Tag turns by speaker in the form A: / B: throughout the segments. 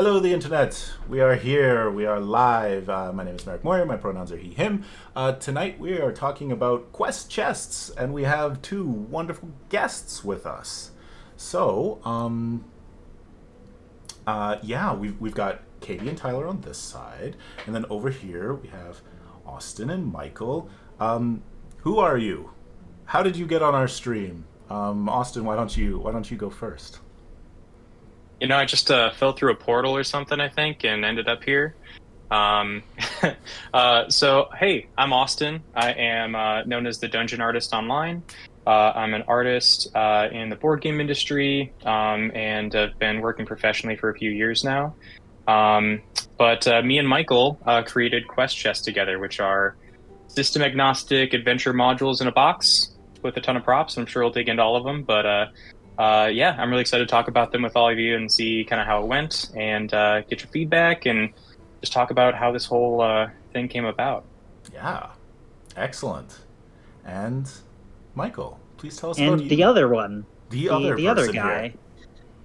A: Hello, the internet. We are here. We are live. My name is Merrick Moyer. My pronouns are he, him. Tonight we are talking about quest chests, and we have two wonderful guests with us. So, yeah, we've got Katie and Tyler on this side, and then over here we have Austin and Michael. Who are you? How did you get on our stream? Austin, why don't you go first?
B: I just fell through a portal or something, I think, and ended up here. Um, hey, I'm Austin. I am known as the Dungeon Artist online. I'm an artist in the board game industry, and I've been working professionally for a few years now. But me and Michael created Quest Chests together, which are system agnostic adventure modules in a box with a ton of props. I'm sure we'll dig into all of them, but yeah, I'm really excited to talk about them with all of you and see kind of how it went and get your feedback and just talk about how this whole thing came about.
A: Yeah, excellent. And Michael, please tell us about
C: And the
A: you,
C: other one,
A: the
C: the
A: other
C: the other
A: person here.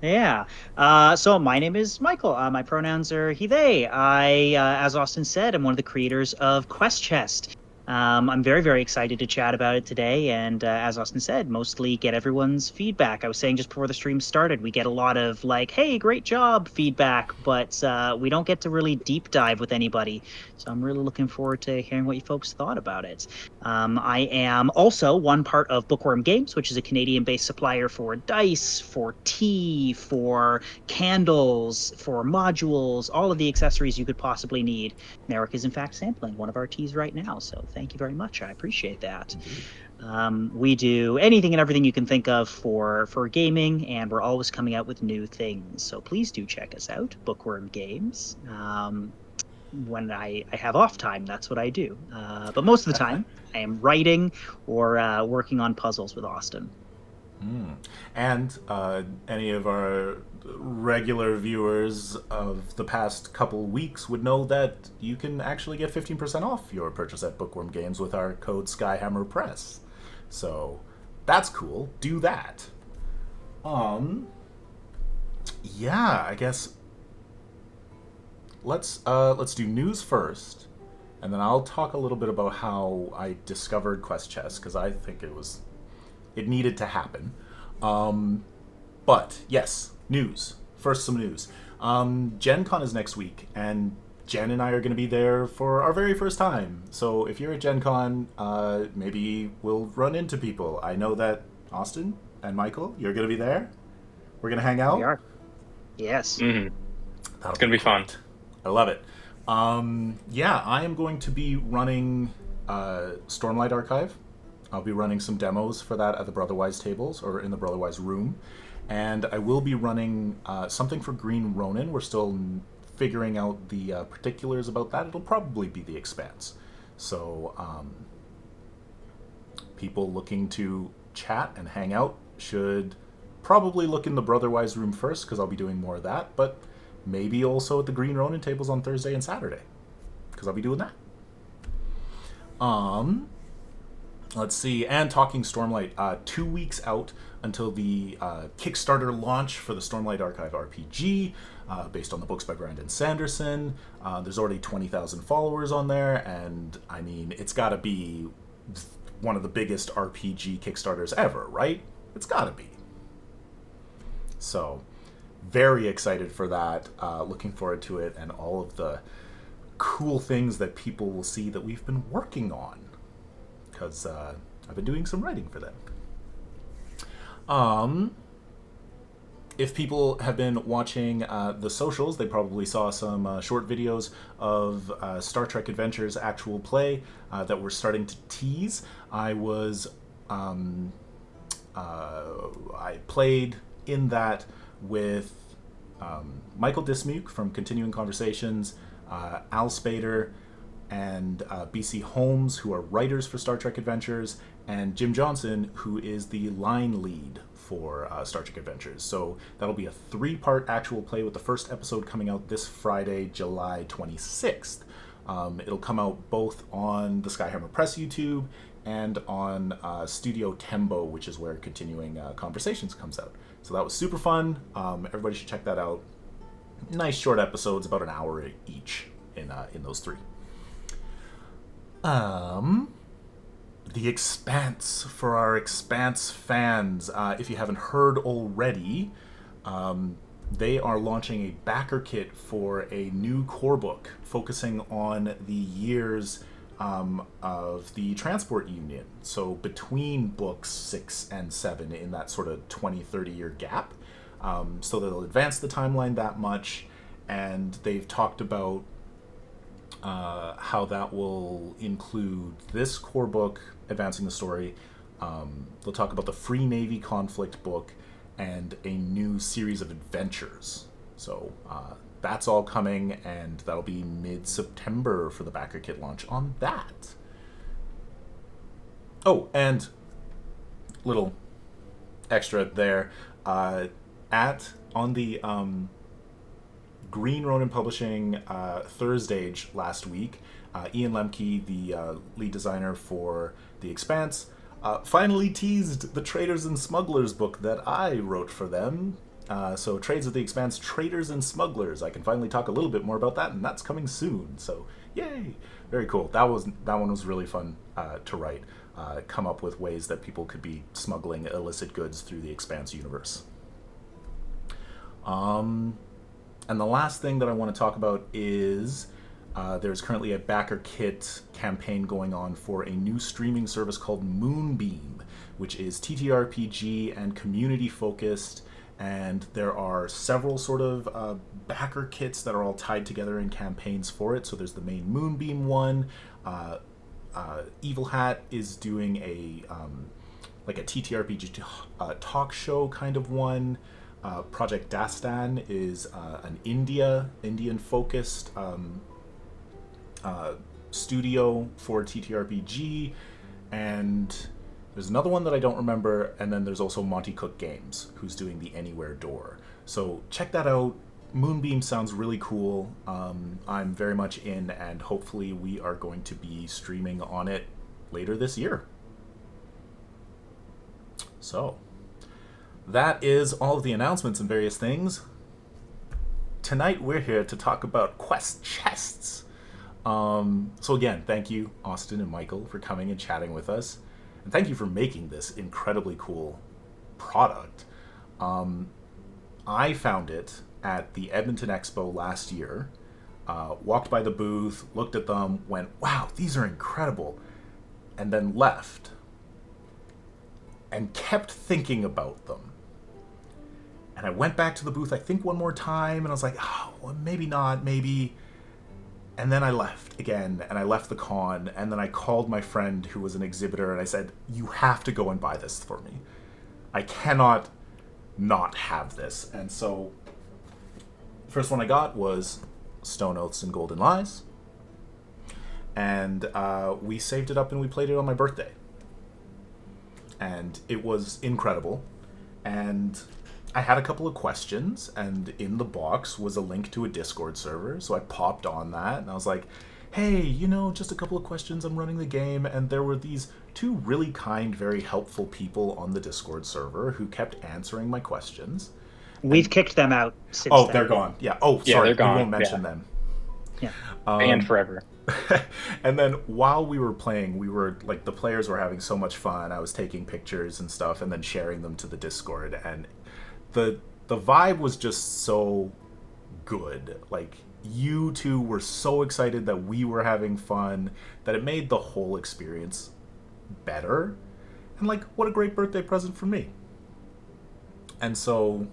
C: guy. Yeah. So my name is Michael. My pronouns are he, they. As Austin said, I'm one of the creators of Quest Chest. I'm very, very excited to chat about it today. And as Austin said, mostly get everyone's feedback. I was saying just before the stream started, we get a lot of like, hey, great job feedback, but we don't get to really deep dive with anybody. So I'm really looking forward to hearing what you folks thought about it. I am also one part of Bookworm Games, which is a Canadian based supplier for dice, for tea, for candles, for modules, all of the accessories you could possibly need. Merrick is, in fact, sampling one of our teas right now. So thank you very much. I appreciate that.
A: Indeed.
C: We do anything and everything you can think of for gaming, and we're always coming out with new things. So please do check us out, Bookworm Games. When I have off time, that's what I do. But most of the time, I am writing or working on puzzles with Austin.
A: And any of our regular viewers of the past couple weeks would know that you can actually get 15% off your purchase at Bookworm Games with our code Skyhammer Press. So that's cool. Do that. Um, yeah, I guess let's do news first, and then I'll talk a little bit about how I discovered Quest Chess because I think it needed to happen. Um, but yes, news. First, some news. Gen Con is next week, and Jen and I are going to be there for our very first time. So if you're at Gen Con, maybe we'll run into people. I know that Austin and Michael, you're going to be there. We're going to hang
C: We
A: out.
C: are. Yes.
B: It's
A: That'll
B: gonna
A: be
B: be fun.
A: great. I love it. Yeah, I am going to be running Stormlight Archive. I'll be running some demos for that at the Brotherwise tables or in the Brotherwise room. And I will be running something for Green Ronin. We're still figuring out the particulars about that. It'll probably be the Expanse. So, people looking to chat and hang out should probably look in the Brotherwise room first because I'll be doing more of that. But maybe also at the Green Ronin tables on Thursday and Saturday because I'll be doing that. Um, let's see. And talking Stormlight, 2 weeks out until the Kickstarter launch for the Stormlight Archive RPG, based on the books by Brandon Sanderson. There's already 20,000 followers on there, and I mean, it's got to be one of the biggest RPG Kickstarters ever, right? It's got to be. So, very excited for that. Looking forward to it and all of the cool things that people will see that we've been working on. Because I've been doing some writing for them. Um, if people have been watching the socials, they probably saw some short videos of Star Trek Adventures actual play that we're starting to tease. Um, I played in that with Michael Dismuke from Continuing Conversations, Al Spader, and BC Holmes, who are writers for Star Trek Adventures, and Jim Johnson, who is the line lead for Star Trek Adventures. So that'll be a three-part actual play with the first episode coming out this Friday, July 26th. It'll come out both on the Skyhammer Press YouTube and on Studio Tembo, which is where Continuing Conversations comes out. So that was super fun. Everybody should check that out. Nice short episodes, about an hour each in those three. The Expanse, for our Expanse fans. If you haven't heard already, they are launching a backer kit for a new core book focusing on the years of the Transport Union. So between books 6 and 7, in that sort of 20-30 year gap. So they'll advance the timeline that much, and they've talked about how that will include this core book, advancing the story. They'll talk about the Free Navy conflict book and a new series of adventures. So that's all coming, and that'll be mid-September for the backer kit launch on that. Oh, and little extra there. On the Green Ronin Publishing Thursday last week, Ian Lemke, the lead designer for The Expanse, finally teased the Traders and Smugglers book that I wrote for them. So Trades of the Expanse, Traders and Smugglers. I can finally talk a little bit more about that, and that's coming soon. So yay! Very cool. That one was really fun to write. Come up with ways that people could be smuggling illicit goods through the Expanse universe. And the last thing that I want to talk about is there's currently a backer kit campaign going on for a new streaming service called Moonbeam, which is TTRPG and community focused. And there are several sort of backer kits that are all tied together in campaigns for it. So there's the main Moonbeam one. Evil Hat is doing a TTRPG talk show kind of one. Project Dastan is an Indian focused studio for TTRPG, and there's another one that I don't remember, and then there's also Monty Cook Games, who's doing the Anywhere Door. So check that out. Moonbeam sounds really cool. I'm very much in, and hopefully we are going to be streaming on it later this year. So that is all of the announcements and various things. Tonight we're here to talk about quest chests. So again, thank you, Austin and Michael, for coming and chatting with us. And thank you for making this incredibly cool product. I found it at the Edmonton Expo last year. Walked by the booth, looked at them, went, wow, these are incredible. And then left. And kept thinking about them. And I went back to the booth, I think one more time, and I was like, oh, well, maybe not, maybe. And then I left again, and I left the con, and then I called my friend who was an exhibitor, and I said, you have to go and buy this for me. I cannot not have this. And so, first one I got was Stone Oaths and Golden Lies. And we saved it up and we played it on my birthday. And it was incredible. And I had a couple of questions, and in the box was a link to a Discord server, so I popped on that, and I was like, hey, just a couple of questions, I'm running the game, and there were these two really kind, very helpful people on the Discord server who kept answering my questions.
C: We've kicked them out since
A: Oh,
C: then.
A: they're gone. Yeah. Oh,
B: Yeah,
A: sorry,
B: they're gone.
A: we won't mention them.
C: Yeah.
B: And forever.
A: And then while we were playing, the players were having so much fun. I was taking pictures and stuff and then sharing them to the Discord, and the vibe was just so good. Like, you two were so excited that we were having fun that it made the whole experience better. And like, what a great birthday present for me. And so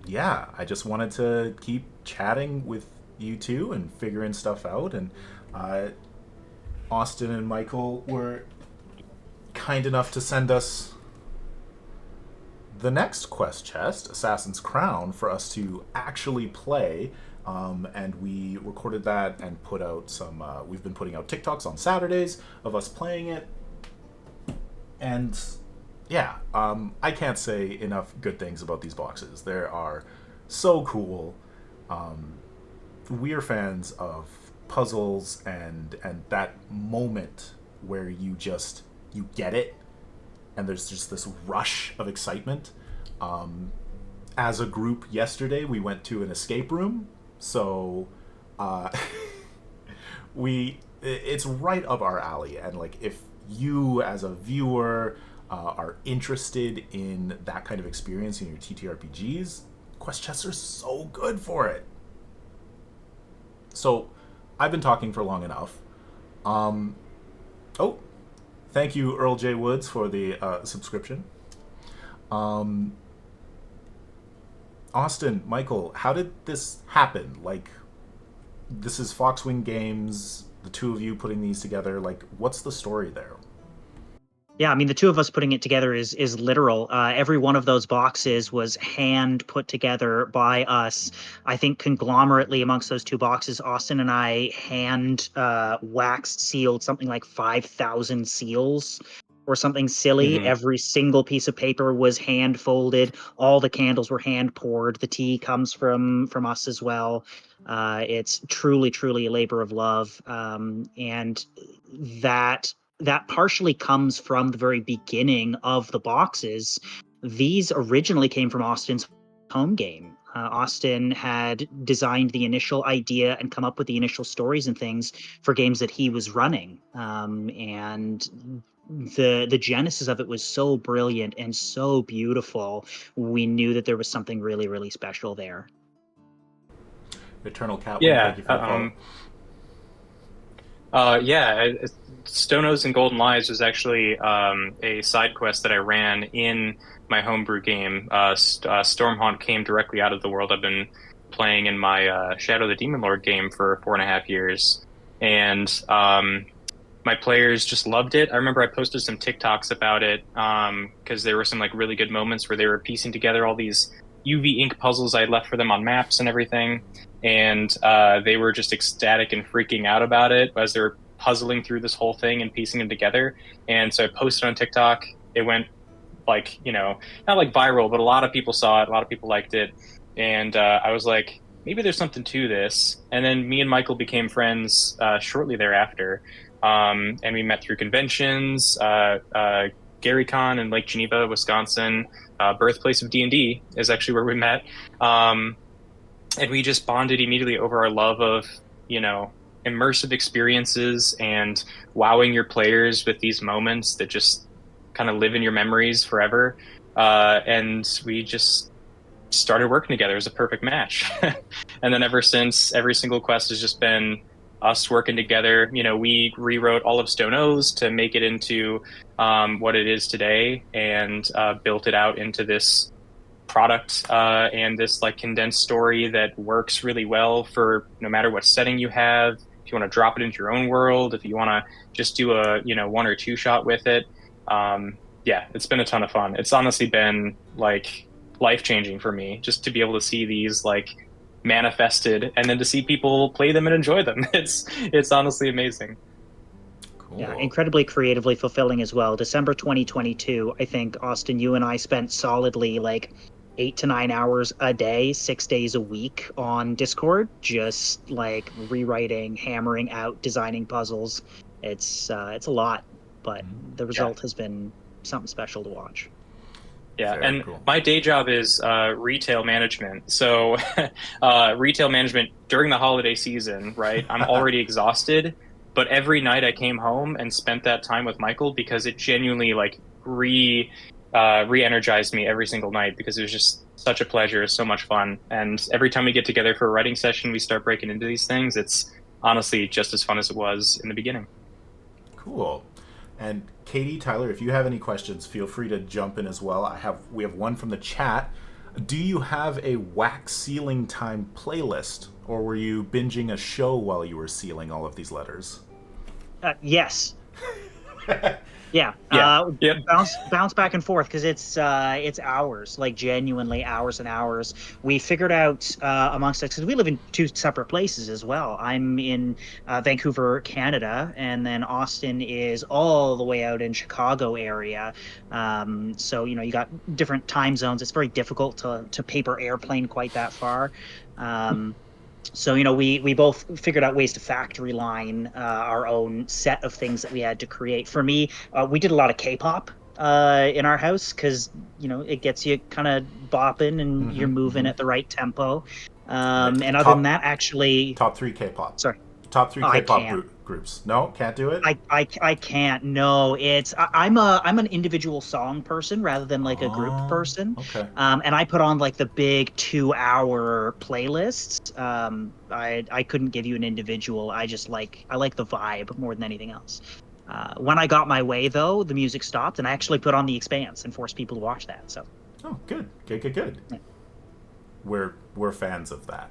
A: yeah, I just wanted to keep chatting with you two and figuring stuff out. And Austin and Michael were kind enough to send us the next quest chest, Assassin's Crown, for us to actually play. And we recorded that and put out some, we've been putting out TikToks on Saturdays of us playing it. And yeah, I can't say enough good things about these boxes. They are so cool. We are fans of puzzles and that moment where you get it, and there's just this rush of excitement. as a group yesterday, we went to an escape room. So uh, it's right up our alley. And like, if you as a viewer are interested in that kind of experience in your TTRPGs, quest chests are so good for it. So I've been talking for long enough. Oh, thank you, Earl J. Woods, for the subscription. Austin, Michael, how did this happen? Like, this is FoxWing Games, the two of you putting these together. Like, what's the story there?
C: Yeah, I mean, the two of us putting it together is literal. Every one of those boxes was hand put together by us. I think conglomerately amongst those two boxes, Austin and I hand waxed sealed something like 5,000 seals or something silly.
B: Mm-hmm.
C: Every single piece of paper was hand folded. All the candles were hand poured. The tea comes from us as well. It's truly, truly a labor of love, and that partially comes from the very beginning of the boxes. These originally came from Austin's home game. Austin had designed the initial idea and come up with the initial stories and things for games that he was running. And the genesis of it was so brilliant and so beautiful. We knew that there was something really, really special there.
A: Eternal Catwing,
B: Yeah.
A: thank you for the follow.
B: Yeah. Stone O's and Golden Lies was actually a side quest that I ran in my homebrew game. Stormhaunt came directly out of the world I've been playing in my Shadow the Demon Lord game for 4.5 years. And my players just loved it. I remember I posted some TikToks about it because there were some like really good moments where they were piecing together all these UV ink puzzles I had left for them on maps and everything, and they were just ecstatic and freaking out about it as they were puzzling through this whole thing and piecing them together. And so I posted on TikTok. It went like, not like viral, but a lot of people saw it. A lot of people liked it, and I was like, maybe there's something to this. And then me and Michael became friends shortly thereafter. And we met through conventions, GaryCon in Lake Geneva, Wisconsin, birthplace of D&D is actually where we met. And we just bonded immediately over our love of, immersive experiences and wowing your players with these moments that just kind of live in your memories forever. And we just started working together as a perfect match. And then ever since, every single quest has just been us working together. We rewrote all of Stone O's to make it into what it is today, and built it out into this product and this like condensed story that works really well for no matter what setting you have. If you want to drop it into your own world, if you want to just do a one or two shot with it, yeah, it's been a ton of fun. It's honestly been like life changing for me just to be able to see these like manifested and then to see people play them and enjoy them. It's honestly amazing.
A: Cool.
C: Yeah, incredibly creatively fulfilling as well. December 2022, I think, Austin, you and I spent solidly like 8 to 9 hours a day, 6 days a week on Discord, just like rewriting, hammering out, designing puzzles. It's a lot, but the
B: Yeah.
C: result has been something special to watch.
B: Yeah,
A: Very
B: and
A: cool.
B: my day job is retail management. So, retail management during the holiday season, right? I'm already exhausted, but every night I came home and spent that time with Michael because it genuinely like re-energized me every single night because it was just such a pleasure, so much fun. And every time we get together for a writing session, we start breaking into these things. It's honestly just as fun as it was in the beginning.
A: Cool. And Katie, Tyler, if you have any questions, feel free to jump in as well. We have one from the chat. Do you have a wax sealing time playlist, or were you binging a show while you were sealing all of these letters?
C: Yes. Yeah.
B: Yeah. Yep.
C: Bounce back and forth because it's hours, like genuinely hours and hours. We figured out amongst us because we live in two separate places as well. I'm in Vancouver, Canada, and then Austin is all the way out in Chicago area. So you got different time zones. It's very difficult to paper airplane quite that far. So we both figured out ways to factory line our own set of things that we had to create. For me, we did a lot of K-pop in our house because it gets you kind of bopping and you're moving at the right tempo.
A: Right.
C: And other than that, actually,
A: Top three K-pop.
C: sorry,
A: Top three
C: oh, I
A: K-pop
C: can't.
A: groups. No, can't do it.
C: I can't. No, I'm an individual song person rather than like a group
A: Oh,
C: person.
A: okay.
C: And I put on like the big 2 hour playlists. I couldn't give you an individual. I like the vibe more than anything else. When I got my way though, the music stopped, and I actually put on The Expanse and forced people to watch that. So
A: Oh, good, good, good, good.
C: yeah.
A: We're fans of that.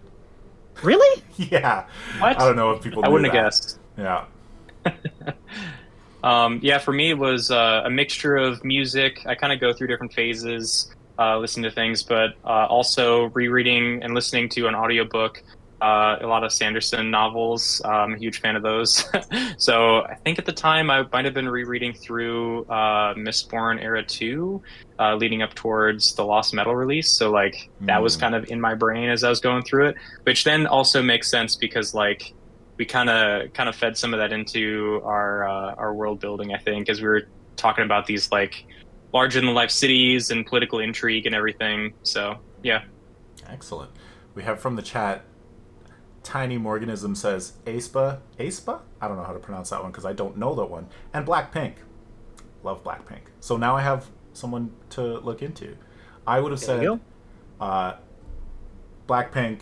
C: Really,
A: Yeah,
B: What?
A: I don't know if people
B: I
A: knew
B: wouldn't have
A: that.
B: guessed.
A: Yeah.
B: Yeah, for me, it was a mixture of music. I kind of go through different phases, listening to things, but also rereading and listening to an audiobook. A lot of Sanderson novels. I'm a huge fan of those. So I think at the time I might have been rereading through Mistborn Era 2, leading up towards the Lost Metal release. So like that was
A: Mm.
B: kind of in my brain as I was going through it, which then also makes sense because like we kind of fed some of that into our world building, I think, as we were talking about these like larger than life cities and political intrigue and everything. So yeah.
A: Excellent. We have from the chat. Tiny Morganism says aespa. I don't know how to pronounce that one because I don't know that one. And Blackpink. Love Blackpink. So now I have someone to look into. I would have
C: there you
A: said uh, Blackpink.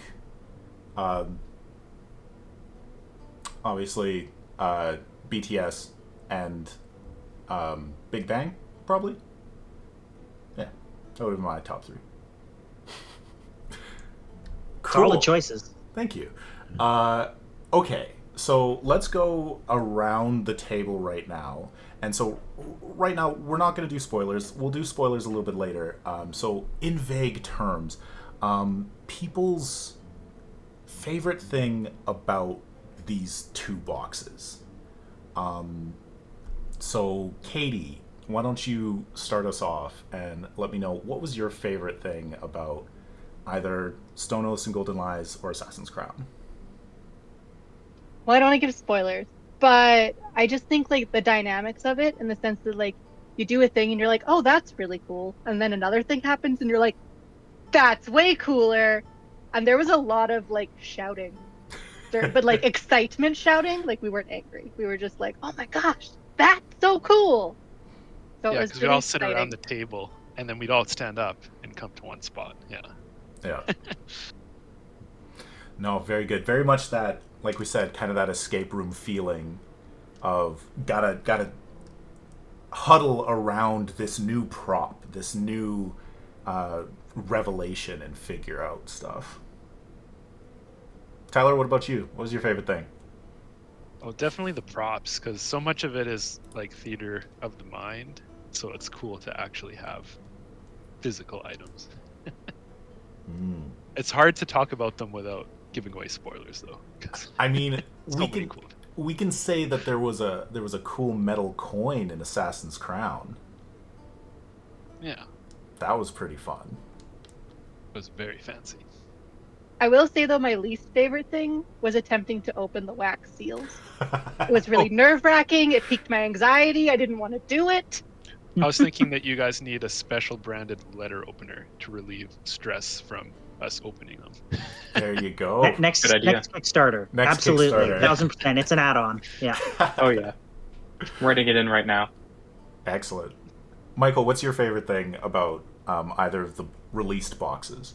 A: Um, obviously, BTS and Big Bang, probably. Yeah, that would have been my top three.
C: go. Solid choices.
A: Thank you. Okay, so let's go around the table right now. And so, right now, we're not going to do spoilers. We'll do spoilers a little bit later. So, in vague terms, people's favorite thing about these two boxes. So, Katie, why don't you start us off and let me know what was your favorite thing about either Stone Oaths and Golden Lies or Assassin's Crown?
D: Well, I don't want to give spoilers, but I just think like the dynamics of it in the sense that like you do a thing and you're like, oh, that's really cool. And then another thing happens and you're like, that's way cooler. And there was a lot of like shouting, but like excitement shouting. Like we weren't angry. We were just like, oh my gosh, that's so cool. So it
E: Yeah,
D: was
E: because we
D: really
E: all sit around
D: exciting.
E: the table and then we'd all stand up and come to one spot. Yeah.
A: Yeah. No, very good. Very much that, like we said, kind of that escape room feeling of gotta huddle around this new prop, this new revelation, and figure out stuff. Tyler, what about you? What was your favorite thing?
E: Oh, definitely the props, because so much of it is like theater of the mind. So it's cool to actually have physical items.
A: Mm.
E: It's hard to talk about them without giving away spoilers, though. 'Cause
A: I mean,
E: so many cool.
A: we can say that there was a cool metal coin in Assassin's Crown.
E: Yeah,
A: That was pretty fun.
E: it was very fancy.
D: I will say though, my least favorite thing was attempting to open the wax seals. It was really nerve-wracking. It piqued my anxiety. I didn't want to do it.
E: I was thinking that you guys need a special branded letter opener to relieve stress from us opening them.
A: There you go.
C: Next
B: Good idea.
C: Kickstarter.
A: Next
C: Absolutely,
A: Kickstarter.
C: 1000%. It's an add-on. Yeah.
B: Oh yeah. I'm writing it in right now.
A: Excellent. Michael, what's your favorite thing about either of the released boxes?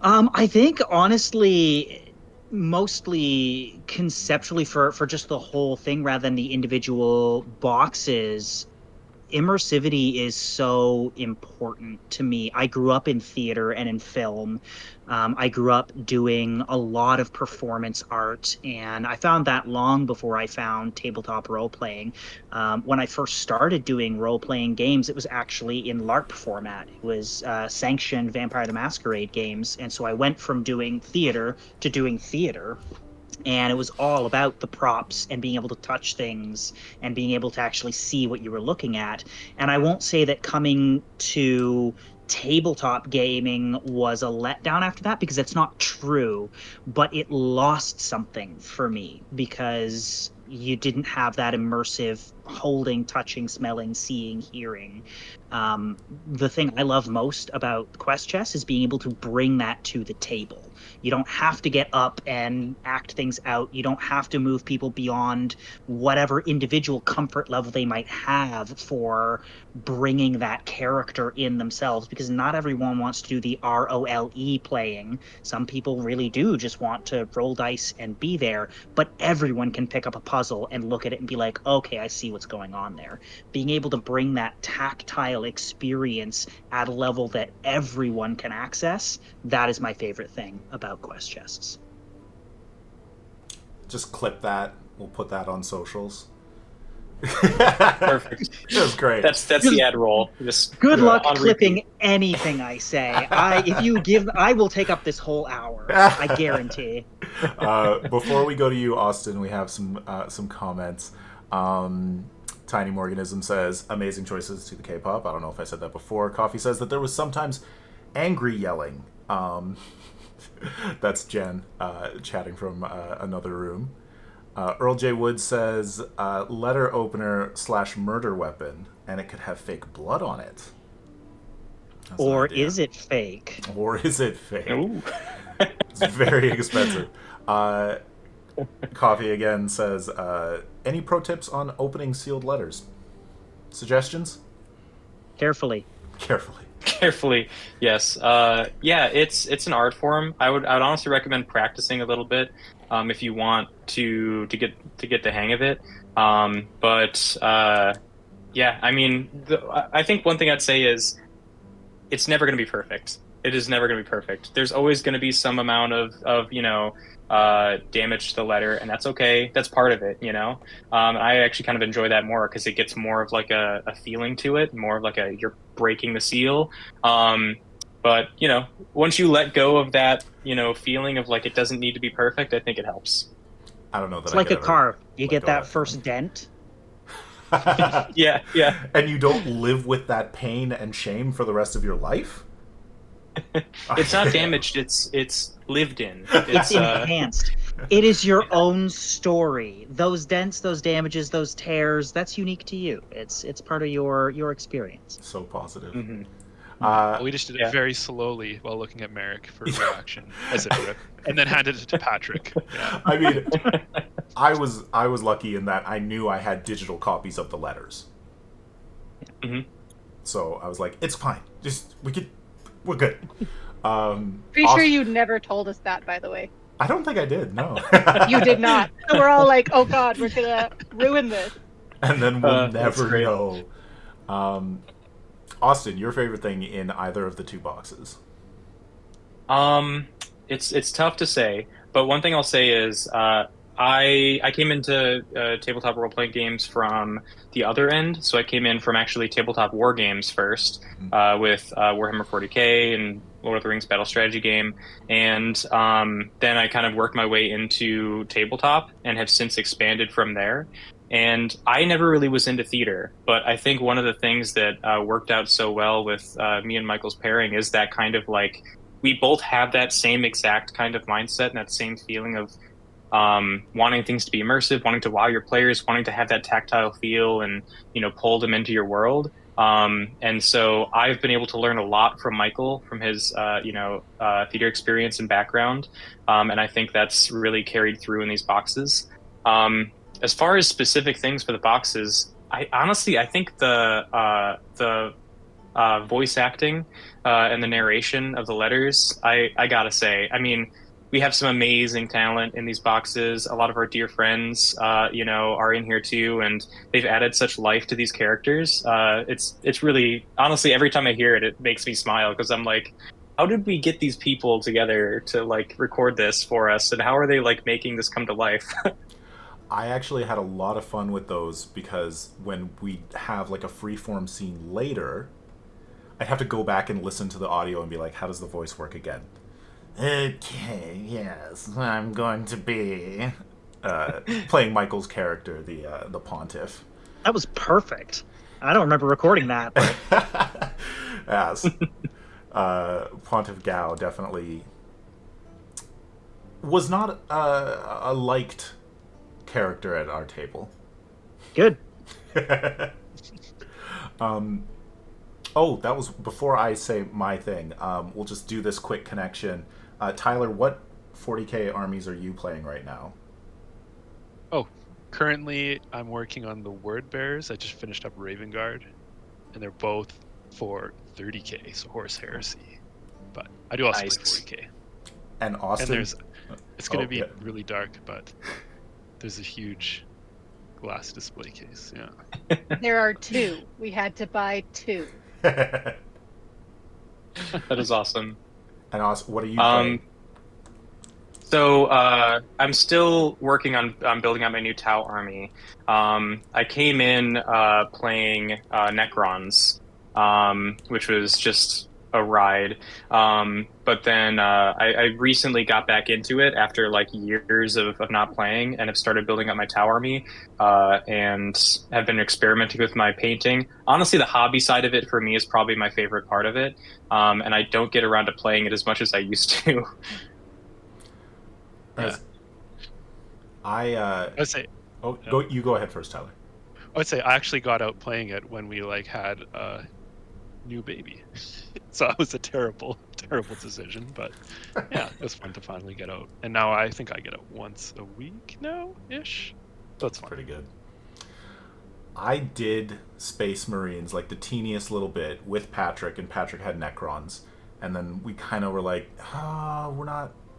C: I think honestly, mostly conceptually for just the whole thing rather than the individual boxes. Immersivity is so important to me. I grew up in theater and in film. I grew up doing a lot of performance art, and I found that long before I found tabletop role playing. When I first started doing role playing games, it was actually in LARP format. It was sanctioned Vampire the Masquerade games, and so I went from doing theater to doing theater, and it was all about the props and being able to touch things and being able to actually see what you were looking at. And I won't say that coming to tabletop gaming was a letdown after that, because that's not true, but it lost something for me because you didn't have that immersive holding, touching, smelling, seeing, hearing. The thing I love most about Quest Chess is being able to bring that to the table. You don't have to get up and act things out. You don't have to move people beyond whatever individual comfort level they might have for bringing that character in themselves, because not everyone wants to do the ROLE playing. Some people really do just want to roll dice and be there, but everyone can pick up a puzzle and look at it and be like, okay, I see what's going on there. Being able to bring that tactile experience at a level that everyone can access, that is my favorite thing about Quest Chests.
A: Just clip that. We'll put that on socials.
B: Perfect.
A: It was great.
B: That's the ad roll. Just
C: Good luck
B: on
C: clipping
B: repeat.
C: anything I say. I will take up this whole hour. I guarantee.
A: Before we go to you, Austin, we have some comments. Tiny Morganism says, amazing choices to the K-pop. I don't know if I said that before. Coffee says that there was sometimes angry yelling. That's Jen chatting from another room. Earl J. Wood says, letter opener / murder weapon, and it could have fake blood on it. That's
C: or is it fake?
A: Or is it fake?
B: Ooh.
A: It's very expensive. Coffee again says, any pro tips on opening sealed letters? Suggestions?
C: Carefully.
B: Carefully, yes. Yeah, it's an art form. I would honestly recommend practicing a little bit if you want to get the hang of it. Yeah, I mean, I think one thing I'd say is it's never going to be perfect. It is never going to be perfect. There's always going to be some amount of damage to the letter, and that's okay. That's part of it, I actually kind of enjoy that more because it gets more of like a feeling to it, more of like you're breaking the seal. But once you let go of that, feeling of like it doesn't need to be perfect, I think it helps.
A: I don't know that
C: It's
A: I
C: like
A: could
C: a
A: ever
C: car. You
A: let
C: get
A: go
C: that
A: of
C: first dent.
B: Yeah.
A: And you don't live with that pain and shame for the rest of your life?
B: It's not damaged. It's lived in.
C: It's enhanced. It is your own story. Those dents, those damages, those tears, that's unique to you. It's part of your experience.
A: So positive.
B: Mm-hmm.
E: We just did it very slowly while looking at Merrick for reaction as it ripped, and then handed it to Patrick. Yeah.
A: I mean, I was lucky in that I knew I had digital copies of the letters.
B: Mm-hmm.
A: So I was like, it's fine. We're good.
D: Pretty sure you never told us that, by the way.
A: I don't think I did, no.
D: You did not. So we're all like, oh god, we're gonna ruin this.
A: And then we'll
B: That's
A: never
B: great.
A: know. Austin, your favorite thing in either of the two boxes?
B: It's tough to say, but one thing I'll say is I came into tabletop role playing games from the other end. So I came in from actually tabletop war games first with Warhammer 40K and Lord of the Rings Battle Strategy game, and then I kind of worked my way into tabletop and have since expanded from there. And I never really was into theater, but I think one of the things that worked out so well with me and Michael's pairing is that kind of like we both have that same exact kind of mindset and that same feeling of wanting things to be immersive, wanting to wow your players, wanting to have that tactile feel and, pull them into your world. And so I've been able to learn a lot from Michael, from his, theater experience and background. And I think that's really carried through in these boxes. As far as specific things for the boxes, I think the voice acting and the narration of the letters, I gotta say, I mean, we have some amazing talent in these boxes. A lot of our dear friends, are in here too, and they've added such life to these characters. It's really, honestly, every time I hear it, it makes me smile because I'm like, how did we get these people together to like record this for us, and how are they like making this come to life?
A: I actually had a lot of fun with those because when we have like a freeform scene later, I'd have to go back and listen to the audio and be like, how does the voice work again? Okay, yes, I'm going to be playing Michael's character, the Pontiff.
C: That was perfect. I don't remember recording that, but
A: Yes. Pontiff Gao definitely was not a liked character at our table.
C: Good.
A: Oh, that was before I say my thing. We'll just do this quick connection. Tyler, what 40k armies are you playing right now?
E: Oh, currently I'm working on the Word Bearers. I just finished up Raven Guard, and they're both for 30k, so Horse Heresy. But I do also
B: Nice.
E: play 40k.
A: And Austin.
E: And it's going to be
A: yeah.
E: really dark, but there's a huge glass display case. Yeah.
D: There are two. We had to buy two.
B: That is awesome.
A: And Austin, what are you playing?
B: So I'm still working on building out my new Tau army. I came in playing Necrons, which was just a ride. But then I recently got back into it after like years of not playing, and have started building up my Tau army, and have been experimenting with my painting. Honestly, the hobby side of it for me is probably my favorite part of it, and I don't get around to playing it as much as I used to.
E: Yeah.
A: I
E: would say,
A: you go ahead first, Tyler.
E: I would say I actually got out playing it when we like had a new baby, so it was a terrible decision. But yeah, it was fun to finally get out, and now I think I get out once a week now ish. So it's fun.
A: Pretty good. I did Space Marines like the teeniest little bit with Patrick, and Patrick had Necrons, and then we kind of were like,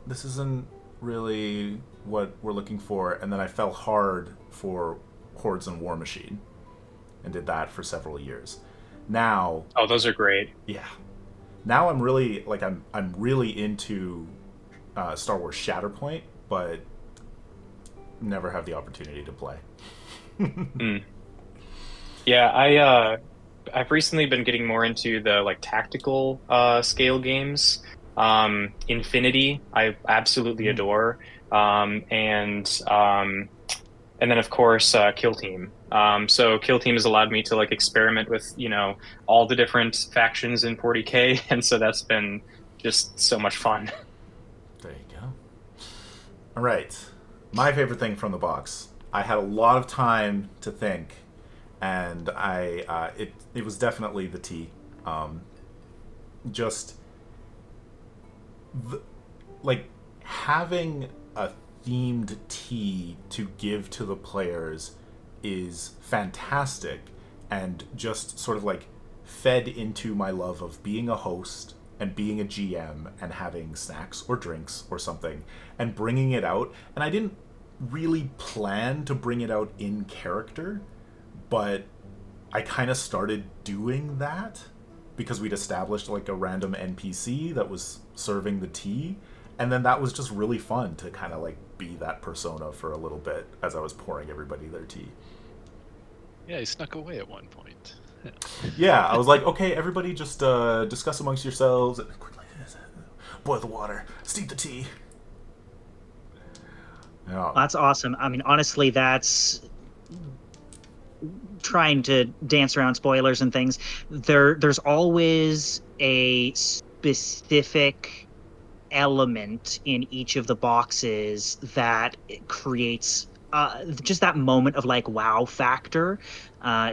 A: this isn't really what we're looking for. And then I fell hard for Hordes and War Machine and did that for several years. Now,
B: Oh, those are great.
A: yeah, now I'm really like I'm really into Star Wars Shatterpoint, but never have the opportunity to play.
B: Yeah, I've recently been getting more into the like tactical scale games. Infinity, I absolutely adore, and then of course Kill Team. So Kill Team has allowed me to like experiment with all the different factions in 40k, and so that's been just so much fun.
A: There you go. All right, my favorite thing from the box. I had a lot of time to think, and it was definitely the tea. Like having a themed tea to give to the players is fantastic, and just sort of like fed into my love of being a host and being a GM and having snacks or drinks or something and bringing it out. And I didn't really plan to bring it out in character, but I kind of started doing that because we'd established like a random NPC that was serving the tea, and then that was just really fun to kind of like be that persona for a little bit as I was pouring everybody their tea.
E: Yeah, he snuck away at one point.
A: Yeah, I was like, okay, everybody just discuss amongst yourselves and quickly boil the water, steep the tea. Yeah.
C: That's awesome. I mean, honestly, that's trying to dance around spoilers and things. There's always a specific element in each of the boxes that creates just that moment of like wow factor,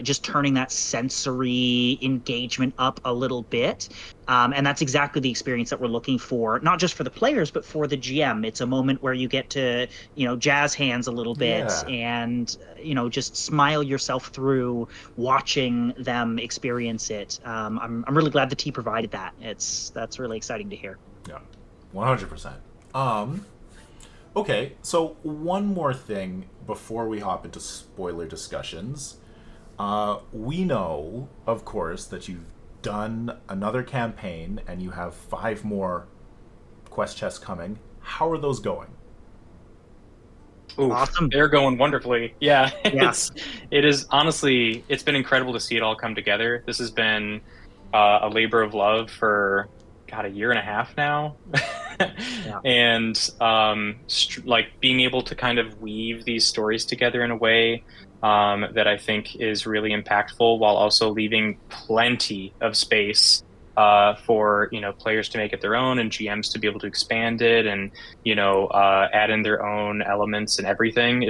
C: just turning that sensory engagement up a little bit. And that's exactly the experience that we're looking for, not just for the players, but for the GM. It's a moment where you get to, jazz hands a little bit,
A: Yeah.
C: and, just smile yourself through watching them experience it. I'm really glad the tea provided that. That's really exciting to hear.
A: Yeah, 100%. Okay, so one more thing before we hop into spoiler discussions. We know, of course, that you've done another campaign and you have 5 more quest chests coming. How are those going?
B: Oof,
C: Awesome.
B: They're going wonderfully. Yeah,
C: Yeah.
B: it is honestly, it's been incredible to see it all come together. This has been a labor of love for a year and a half now.
C: Yeah.
B: And like being able to kind of weave these stories together in a way that I think is really impactful, while also leaving plenty of space for players to make it their own, and GMs to be able to expand it, and add in their own elements and everything.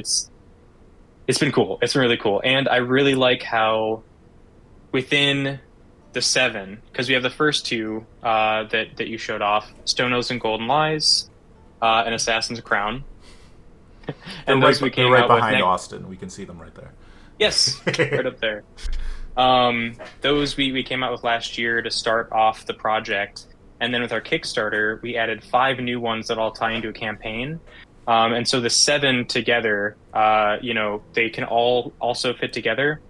B: It's been cool. It's been really cool. And I really like how within the seven, because we have the first two that you showed off, Stone Oaths and Golden Lies, and Assassin's Crown. And those we
A: They're
B: came
A: right
B: out with
A: behind
B: next.
A: Austin. We can see them right there.
B: Yes, right up there. Those we came out with last year to start off the project. And then with our Kickstarter, we added 5 new ones that all tie into a campaign. And so the 7 together, they can all also fit together.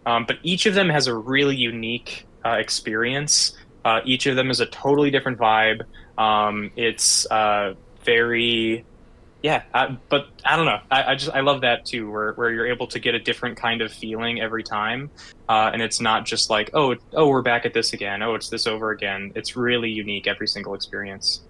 B: But each of them has a really unique experience. Each of them is a totally different vibe. It's very yeah, but I don't know. I love that too, where you're able to get a different kind of feeling every time, and it's not just like we're back at this again. Oh, it's this over again. It's really unique every single experience.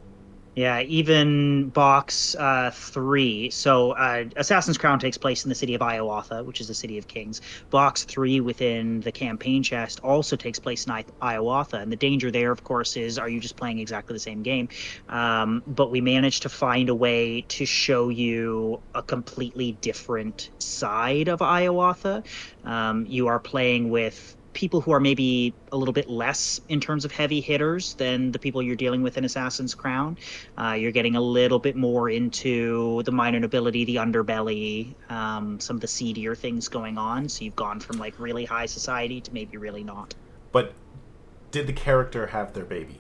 C: Yeah, even box 3. So Assassin's Crown takes place in the city of Hiawatha, which is the city of kings. Box 3 within the campaign chest also takes place in Hiawatha. And the danger there, of course, is are you just playing exactly the same game? But we managed to find a way to show you a completely different side of Hiawatha. You are playing with people who are maybe a little bit less in terms of heavy hitters than the people you're dealing with in Assassin's Crown. You're getting a little bit more into the minor nobility, the underbelly, some of the seedier things going on. So you've gone from like really high society to maybe really not.
A: But did the character have their baby?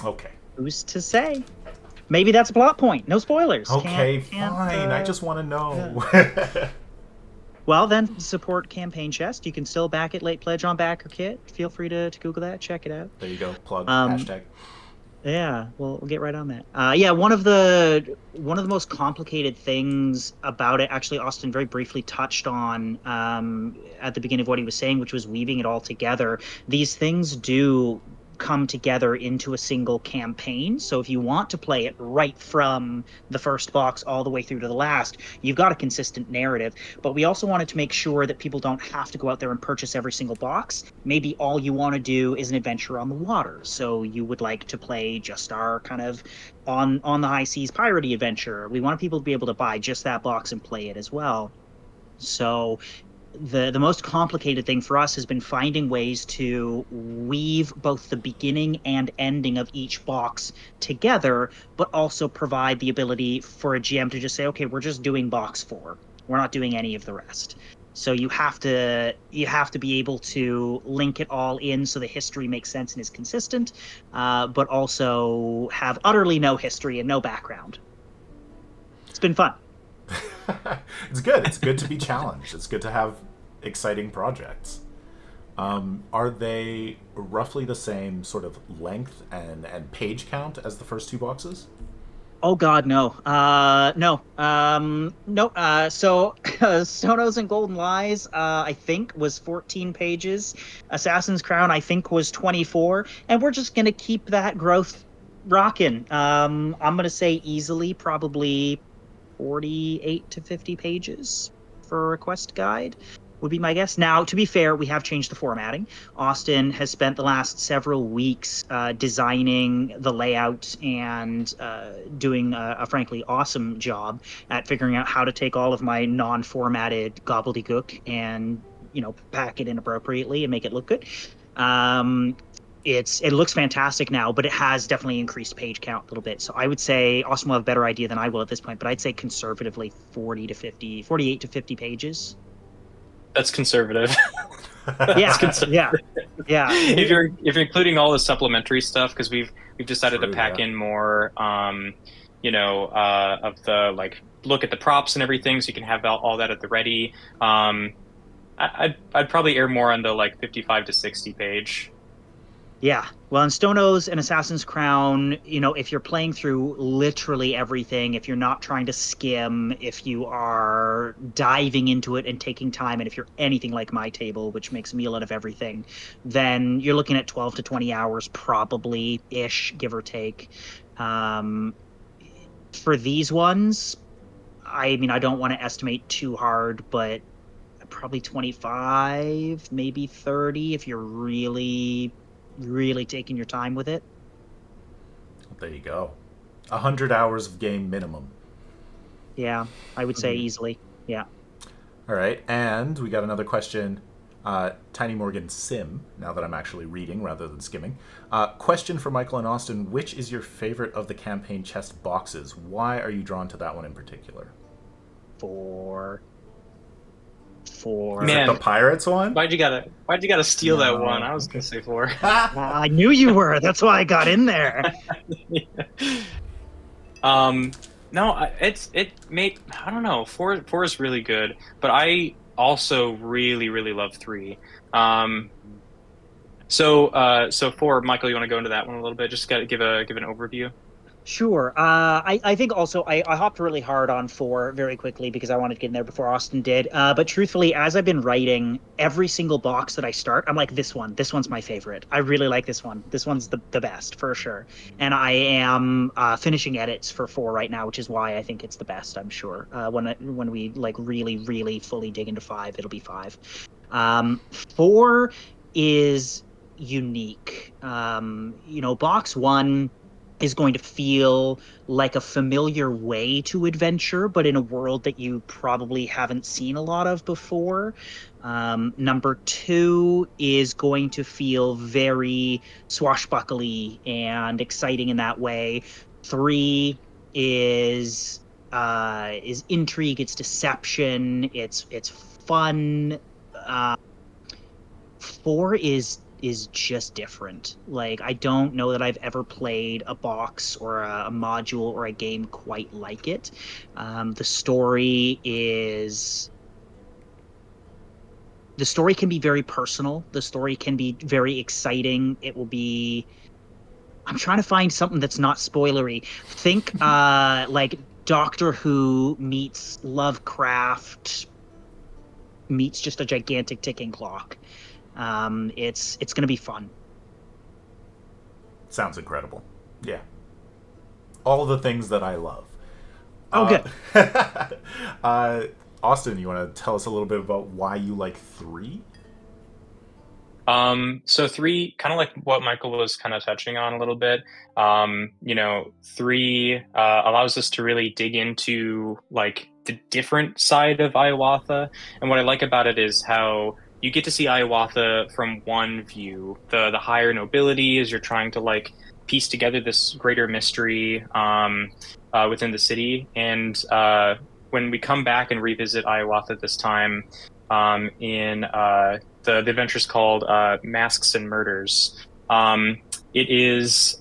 A: Okay.
C: Who's to say? Maybe that's a plot point. No spoilers.
A: Okay,
C: Can't,
A: fine. I just want to know.
C: Well, then support Campaign Chest. You can still back it, late pledge on BackerKit. Feel free to Google that, check it out.
A: There you go. Plug.
C: Um,
A: Hashtag.
C: Yeah, we'll get right on that. Yeah, one of the most complicated things about it, actually, Austin very briefly touched on at the beginning of what he was saying, which was weaving it all together. These things do come together into a single campaign. So if you want to play it right from the first box all the way through to the last, you've got a consistent narrative. But we also wanted to make sure that people don't have to go out there and purchase every single box. Maybe all you want to do is an adventure on the water. So you would like to play just our kind of on the high seas piratey adventure. We want people to be able to buy just that box and play it as well. So the most complicated thing for us has been finding ways to weave both the beginning and ending of each box together, but also provide the ability for a GM to just say, okay, we're just doing box 4. We're not doing any of the rest. So you have to be able to link it all in so the history makes sense and is consistent, but also have utterly no history and no background. It's been fun.
A: It's good. It's good to be challenged. It's good to have exciting projects. Are they roughly the same sort of length and page count as the first 2 boxes?
C: Oh God, no. No. No. So Stone Oaths and Golden Lies, I think was 14 pages. Assassin's Crown, I think was 24, and we're just gonna keep that growth rocking. I'm gonna say easily, probably 48 to 50 pages for a quest guide would be my guess. Now, to be fair, we have changed the formatting. Austin has spent the last several weeks designing the layout and doing a frankly awesome job at figuring out how to take all of my non-formatted gobbledygook and pack it in appropriately and make it look good. It looks fantastic now, but it has definitely increased page count a little bit. So I would say Austin will have a better idea than I will at this point, but I'd say conservatively 48 to 50 pages.
B: That's conservative.
C: Yeah, yeah.
B: If you're including all the supplementary stuff, because we've decided
A: True,
B: to pack
A: yeah.
B: in more, of the like look at the props and everything, so you can have all that at the ready. I'd probably err more on the like 55 to 60 page.
C: Yeah. Well, in Stone Oaths and Assassin's Crown, if you're playing through literally everything, if you're not trying to skim, if you are diving into it and taking time, and if you're anything like my table, which makes a meal out of everything, then you're looking at 12 to 20 hours probably-ish, give or take. For these ones, I mean, I don't want to estimate too hard, but probably 25, maybe 30 if you're really taking your time with it.
A: There you go. 100 hours of game minimum.
C: Yeah, I would say easily. Yeah.
A: All right, and we got another question. Tiny Morgan Sim, now that I'm actually reading rather than skimming. Question for Michael and Austin: which is your favorite of the campaign chest boxes? Why are you drawn to that one in particular?
C: Four.
A: Is it
B: Man,
A: the Pirates one?
B: why'd you gotta steal that one?
C: No.
B: I was gonna say 4.
C: I knew you were. That's why I got in there.
B: No, I don't know. Four is really good, but I also really love 3. So 4, Michael, you want to go into that one a little bit? Just gotta give an overview.
C: Sure. I think also I hopped really hard on 4 very quickly because I wanted to get in there before Austin did. But truthfully, as I've been writing, every single box that I start, I'm like, this one's my favorite. I really like this one. This one's the best for sure. And I am finishing edits for 4 right now, which is why I think it's the best, I'm sure. When we like really fully dig into 5, it'll be 5. 4 is unique. Box 1 is going to feel like a familiar way to adventure, but in a world that you probably haven't seen a lot of before. Number 2 is going to feel very swashbuckly and exciting in that way. 3 is intrigue, it's deception, it's fun. Uh, 4 is just different. Like, I don't know that I've ever played a box or a module or a game quite like it. The story can be very personal. The story can be very exciting. It will be. I'm trying to find something that's not spoilery. Think like Doctor Who meets Lovecraft meets just a gigantic ticking clock. It's going to be fun.
A: Sounds incredible. Yeah. All the things that I love.
C: Oh, good.
A: Austin, you want to tell us a little bit about why you like 3?
B: So 3, kind of like what Michael was kind of touching on a little bit. 3 allows us to really dig into like the different side of Hiawatha, and what I like about it is how you get to see Hiawatha from one view, the higher nobility, as you're trying to like piece together this greater mystery within the city. And when we come back and revisit Hiawatha this time, in the adventure's called Masks and Murders. It is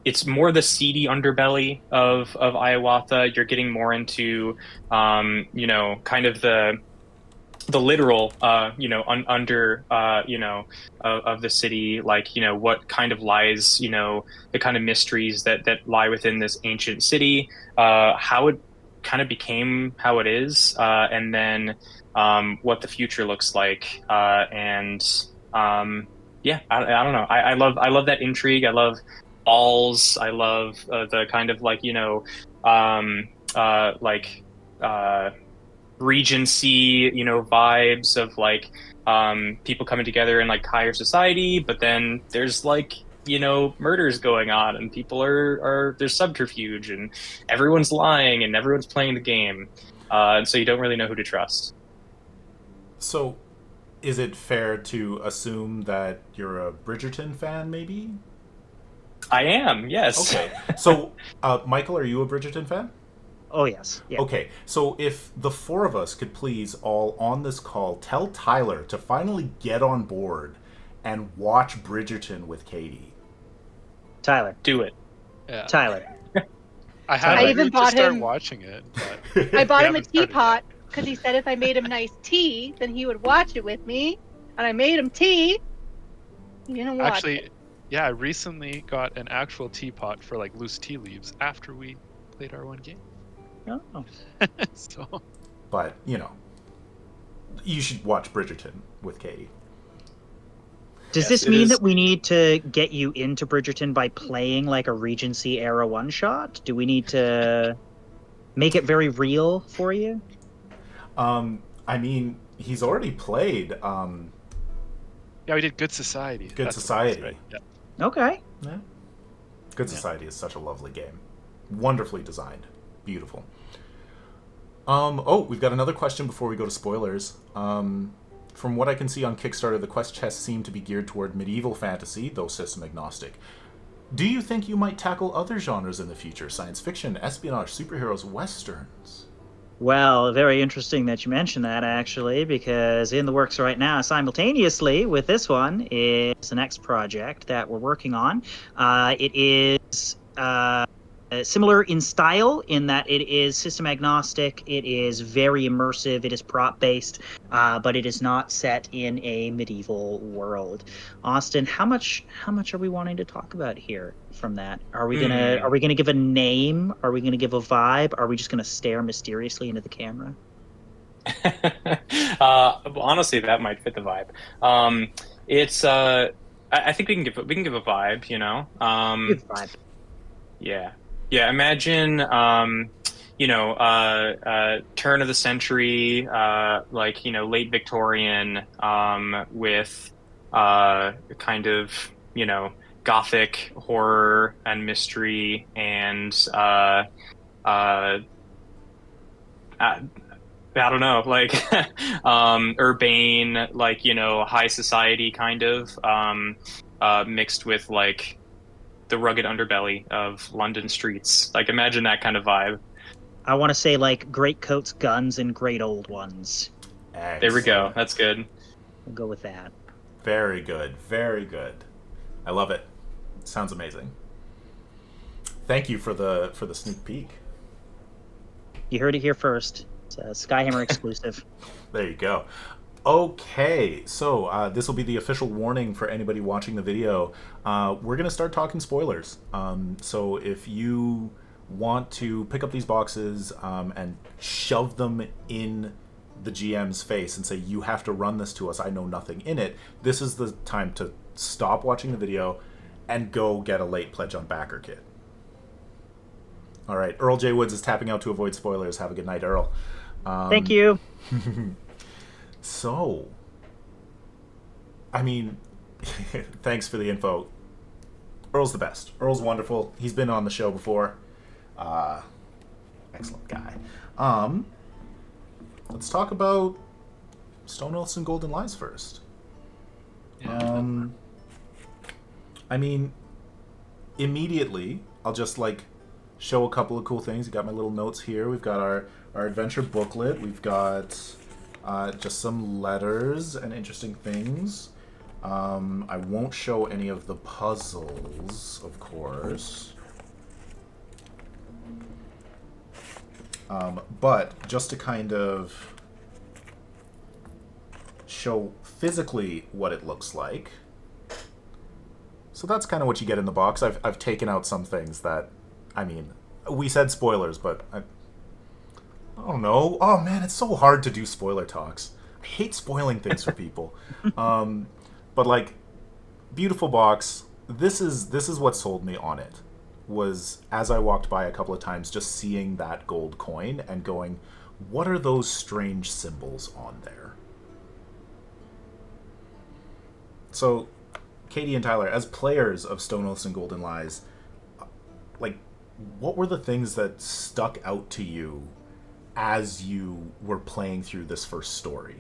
B: it's more the seedy underbelly of Hiawatha. You're getting more into kind of the literal under of the city, like what kind of lies, the kind of mysteries that lie within this ancient city, how it kind of became how it is, and then what the future looks like, and yeah, I don't know. I love that intrigue. I love balls. I love the kind of like like Regency, vibes of like people coming together in like higher society, but then there's like murders going on, and people are there's subterfuge, and everyone's lying, and everyone's playing the game, and so you don't really know who to trust.
A: So, is it fair to assume that you're a Bridgerton fan, maybe?
B: I am, yes.
A: Okay. So, Michael, are you a Bridgerton fan?
C: Oh, yes. Yeah.
A: Okay, so if the 4 of us could please all on this call tell Tyler to finally get on board and watch Bridgerton with Katie.
C: Tyler.
B: Do it.
E: Yeah.
C: Tyler.
E: I have
D: I even
E: to
D: bought
E: start
D: him-
E: watching it. But
D: I bought
E: we
D: him a
E: haven't started
D: teapot because he said if I made him nice tea, then he would watch it with me. And I made him tea. He didn't watch
E: Actually,
D: it.
E: yeah, I recently got an actual teapot for like loose tea leaves after we played our one game.
C: Oh.
E: So
A: But, you should watch Bridgerton with Katie.
C: Does
B: Yes,
C: this
B: it
C: mean
B: is.
C: that we need to get you into Bridgerton by playing like a Regency era one shot? Do we need to make it very real for you?
A: I mean, he's already played
E: yeah, we did Good Society.
A: Good
E: That's what it
A: Society.
E: was, right? Yeah.
C: Okay.
A: Yeah. Good Society is such a lovely game. Wonderfully designed. Beautiful. We've got another question before we go to spoilers. From what I can see on Kickstarter, the quest chests seem to be geared toward medieval fantasy, though system agnostic. Do you think you might tackle other genres in the future? Science fiction, espionage, superheroes, westerns?
C: Well, very interesting that you mentioned that, actually, because in the works right now, simultaneously with this one, is the next project that we're working on. It is similar in style in that it is system agnostic, it is very immersive, it is prop based, but it is not set in a medieval world. Austin, how much are we wanting to talk about here from that? Are we gonna give a name? Are we gonna give a vibe? Are we just gonna stare mysteriously into the camera?
B: Honestly, that might fit the vibe. It's I think we can give a vibe, you know.
C: Good vibe.
B: Yeah. Yeah, imagine turn of the century, like, late Victorian, with kind of, gothic horror and mystery and uh I, I don't know, like urbane, like, high society kind of, mixed with like the rugged underbelly of London streets. Like, imagine that kind of vibe.
C: I want to say like great coats, guns, and great old ones.
B: There we go.
A: Excellent.
B: That's good.
C: We'll go with that.
A: Very good. Very good. I love it. Sounds amazing. Thank you for the sneak peek.
C: You heard it here first. It's a Skyhammer exclusive.
A: There you go. Okay, so this will be the official warning for anybody watching the video. We're going to start talking spoilers. So if you want to pick up these boxes and shove them in the GM's face and say, you have to run this to us, I know nothing in it, this is the time to stop watching the video and go get a late pledge on Backer Kit. All right, Earl J. Woods is tapping out to avoid spoilers. Have a good night, Earl.
C: Thank you.
A: So, I mean, thanks for the info. Earl's the best. Earl's wonderful. He's been on the show before. Excellent guy. Let's talk about Stone Oaths and Golden Lies first.
E: Yeah.
A: I mean, immediately, I'll just like show a couple of cool things. You got my little notes here. We've got our adventure booklet. We've got just some letters and interesting things. I won't show any of the puzzles, of course. But just to kind of show physically what it looks like. So that's kind of what you get in the box. I've taken out some things that, I mean, we said spoilers, but I don't know. Oh man, it's so hard to do spoiler talks. I hate spoiling things for people. But like, beautiful box. This is what sold me on it. Was as I walked by a couple of times, just seeing that gold coin and going, what are those strange symbols on there? So, Katie and Tyler, as players of Stone Oaths and Golden Lies, like, what were the things that stuck out to you as you were playing through this first story?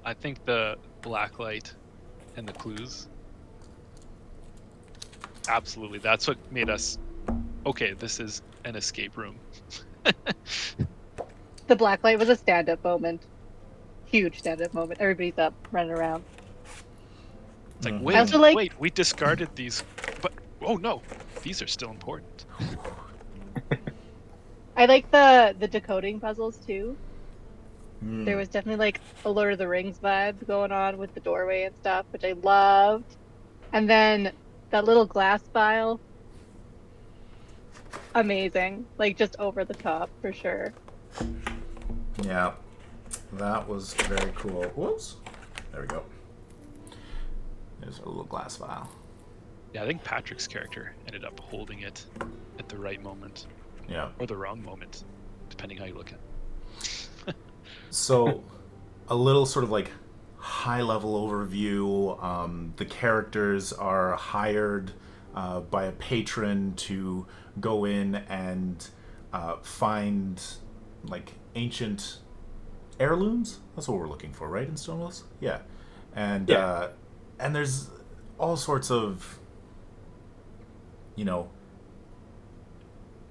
E: I think the blacklight and the clues. Absolutely. That's what made us, okay, this is an escape room.
D: The blacklight was a stand-up moment. Huge stand-up moment. Everybody's up, running around.
E: It's like,
A: Mhm.
E: wait,
D: I also like-
E: wait, we discarded these, but, oh no, these are still important.
D: I like the decoding puzzles too.
A: Mm.
D: There was definitely like a Lord of the Rings vibes going on with the doorway and stuff, which I loved. And then that little glass vial, amazing. Like, just over the top for sure.
A: Yeah, that was very cool. Whoops. There we go. There's a little glass vial.
E: Yeah, I think Patrick's character ended up holding it at the right moment,
A: Yeah.
E: or the wrong moment, depending how you look at it.
A: So, a little sort of like high-level overview. The characters are hired by a patron to go in and find like ancient heirlooms. That's what we're looking for, right? In Stonewalls, yeah. And and there's all sorts of, you know,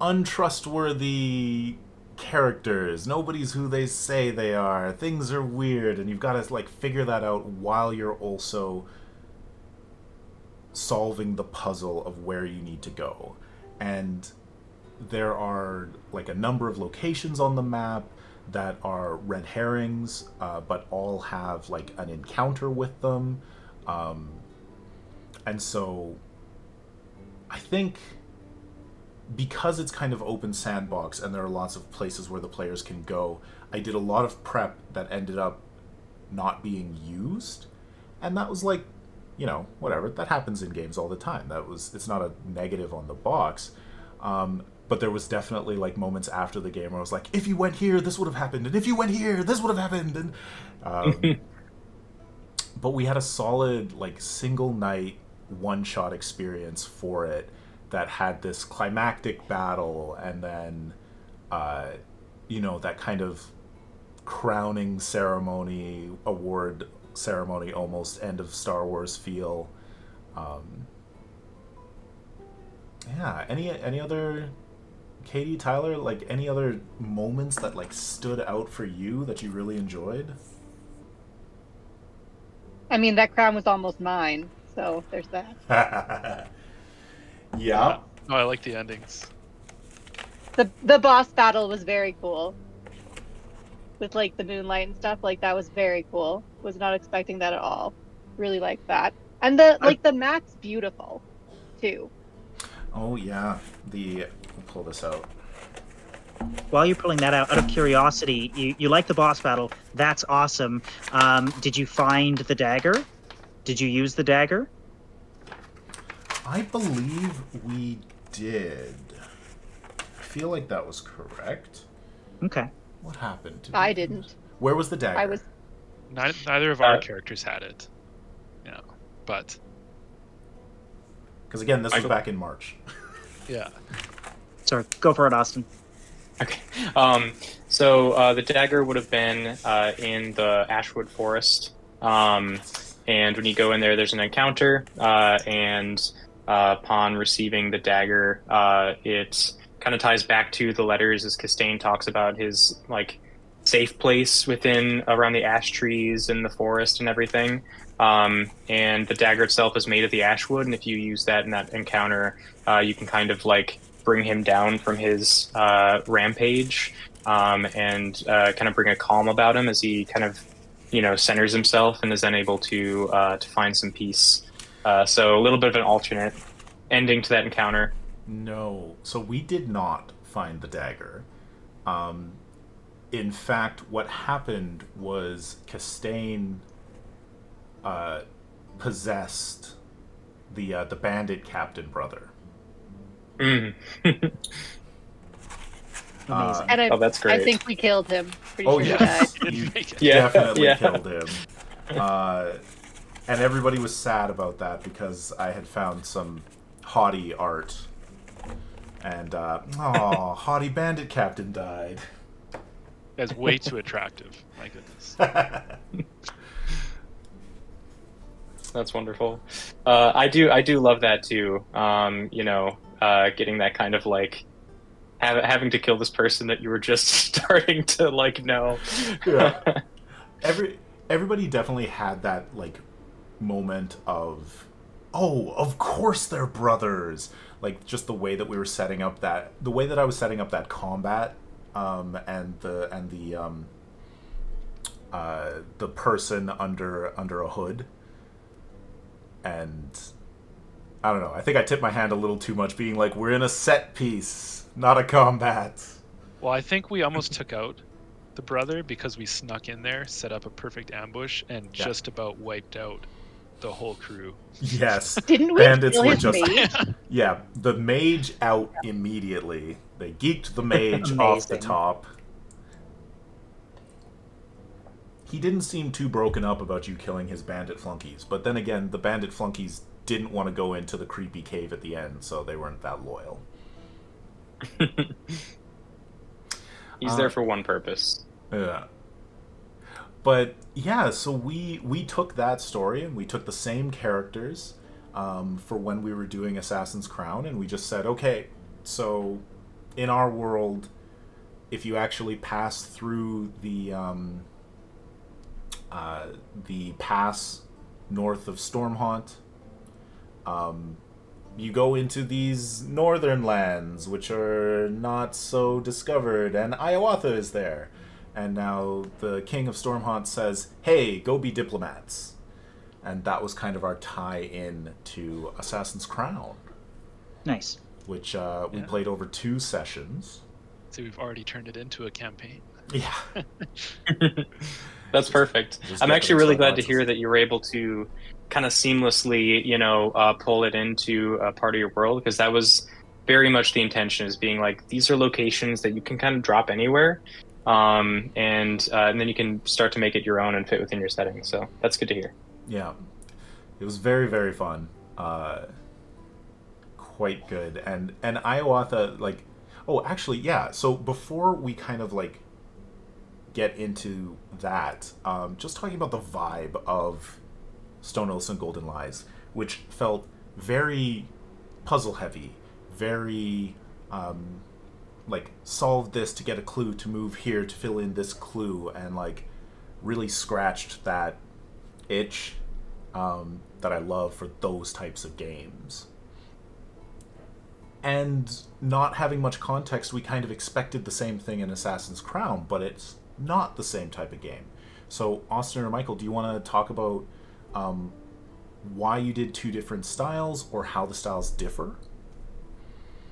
A: untrustworthy characters. Nobody's who they say they are. Things are weird, and you've got to like figure that out while you're also solving the puzzle of where you need to go. And there are like a number of locations on the map that are red herrings, but all have like an encounter with them. And so I think because it's kind of open sandbox and there are lots of places where the players can go, I did a lot of prep that ended up not being used. And that was like, you know, whatever. That happens in games all the time. It's not a negative on the box. But there was definitely like moments after the game where I was like, if you went here, this would have happened. And if you went here, this would have happened. And but we had a solid like single night one-shot experience for it that had this climactic battle, and then you know, that kind of crowning ceremony, award ceremony, almost end of Star Wars feel. Yeah, any other, Katie, Tyler, like any other moments that like stood out for you that you really enjoyed?
D: I mean, that crown was almost mine, so there's that.
A: Yeah.
E: Oh, I like the endings.
D: The boss battle was very cool. With like the moonlight and stuff, like that was very cool. Was not expecting that at all. Really liked that. And the map's beautiful too.
A: Oh yeah. We'll pull this out.
C: While you're pulling that out of curiosity, you like the boss battle. That's awesome. Did you find the dagger? Did you use the dagger?
A: I believe we did. I feel like that was correct.
C: Okay.
A: What happened?
D: I didn't.
A: Where was the dagger?
D: I was.
E: Neither of our characters had it. Yeah, but
A: because again, this was back in March.
E: Yeah.
C: Sorry, go for it, Austin.
B: Okay. So the dagger would have been in the Ashwood Forest. And when you go in there, there's an encounter. And upon receiving the dagger, it kind of ties back to the letters as Castaigne talks about his like safe place around the ash trees and the forest and everything. And the dagger itself is made of the ashwood. And if you use that in that encounter, you can kind of like bring him down from his rampage, and kind of bring a calm about him as he kind of, you know, centers himself and is then able to find some peace. So a little bit of an alternate ending to that encounter.
A: No, so we did not find the dagger. In fact, what happened was Castaigne possessed the bandit captain brother.
C: Amazing.
D: And
B: that's great.
D: I think we killed him. Pretty
A: Oh
D: sure
A: yeah,
D: he died.
A: you definitely
B: Yeah.
A: killed him. And everybody was sad about that because I had found some haughty art. And, haughty bandit captain died.
E: That's way too attractive. My goodness.
B: That's wonderful. I do love that too. You know, getting that kind of like having to kill this person that you were just starting to like know.
A: Yeah. Everybody definitely had that like moment of, oh, of course they're brothers. Like just the way that we were setting up the way that I was setting up that combat, and the person under a hood. And I don't know. I think I tipped my hand a little too much, being like, we're in a set piece, not a combat.
E: Well, I think we almost took out the brother because we snuck in there, set up a perfect ambush, and just about wiped out the whole crew.
A: Yes.
D: Didn't we
A: Bandits
D: kill
A: were
D: his
A: just
D: mage?
A: yeah, the mage out immediately. They geeked the mage off the
C: Amazing.
A: top. He didn't seem too broken up about you killing his bandit flunkies, but then again, the bandit flunkies didn't want to go into the creepy cave at the end, so they weren't that loyal.
B: He's there for one purpose.
A: Yeah. But yeah, so we took that story and we took the same characters for when we were doing Assassin's Crown, and we just said, okay, so in our world, if you actually pass through the pass north of Stormhaunt, you go into these northern lands, which are not so discovered, and Hiawatha is there. And now the king of Stormhaunt says, hey, go be diplomats. And that was kind of our tie-in to Assassin's Crown.
C: Nice.
A: Which we played over 2 sessions.
E: So we've already turned it into a campaign.
A: Yeah.
B: That's perfect. I'm actually really glad to hear that you were able to kind of seamlessly, pull it into a part of your world, because that was very much the intention, is being like, these are locations that you can kind of drop anywhere, and then you can start to make it your own and fit within your setting. So that's good to hear.
A: Yeah, it was very, very fun. Quite good. And Hiawatha, like, oh, actually, yeah. So before we kind of like get into that, just talking about the vibe of Stone Oaths and Golden Lies, which felt very puzzle heavy, very like solve this to get a clue to move here to fill in this clue, and like really scratched that itch that I love for those types of games. And not having much context, we kind of expected the same thing in Assassin's Crown, but it's not the same type of game. So, Austin or Michael, do you want to talk about why you did 2 different styles, or how the styles differ?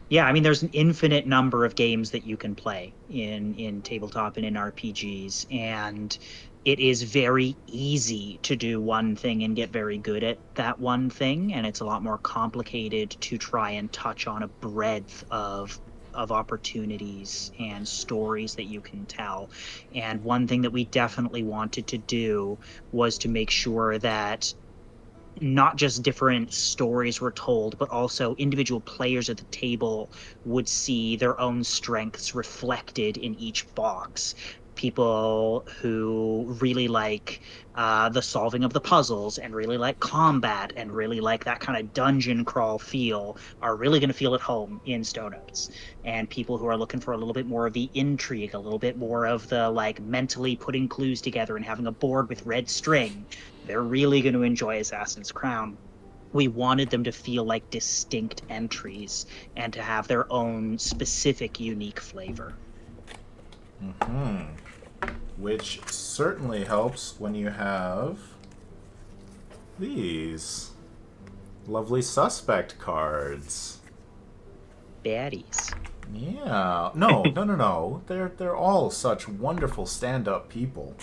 C: Yeah, I mean, there's an infinite number of games that you can play in tabletop and in RPGs, and it is very easy to do one thing and get very good at that one thing, and it's a lot more complicated to try and touch on a breadth of opportunities and stories that you can tell. And one thing that we definitely wanted to do was to make sure that not just different stories were told, but also individual players at the table would see their own strengths reflected in each box. People who really like the solving of the puzzles and really like combat and really like that kind of dungeon crawl feel are really going to feel at home in Stone Oaths. And people who are looking for a little bit more of the intrigue, a little bit more of the like mentally putting clues together and having a board with red string, they're really going to enjoy Assassin's Crown. We wanted them to feel like distinct entries and to have their own specific, unique flavor.
A: Mm-hmm. Which certainly helps when you have these lovely suspect cards.
C: Baddies.
A: Yeah. No. They're all such wonderful stand-up people.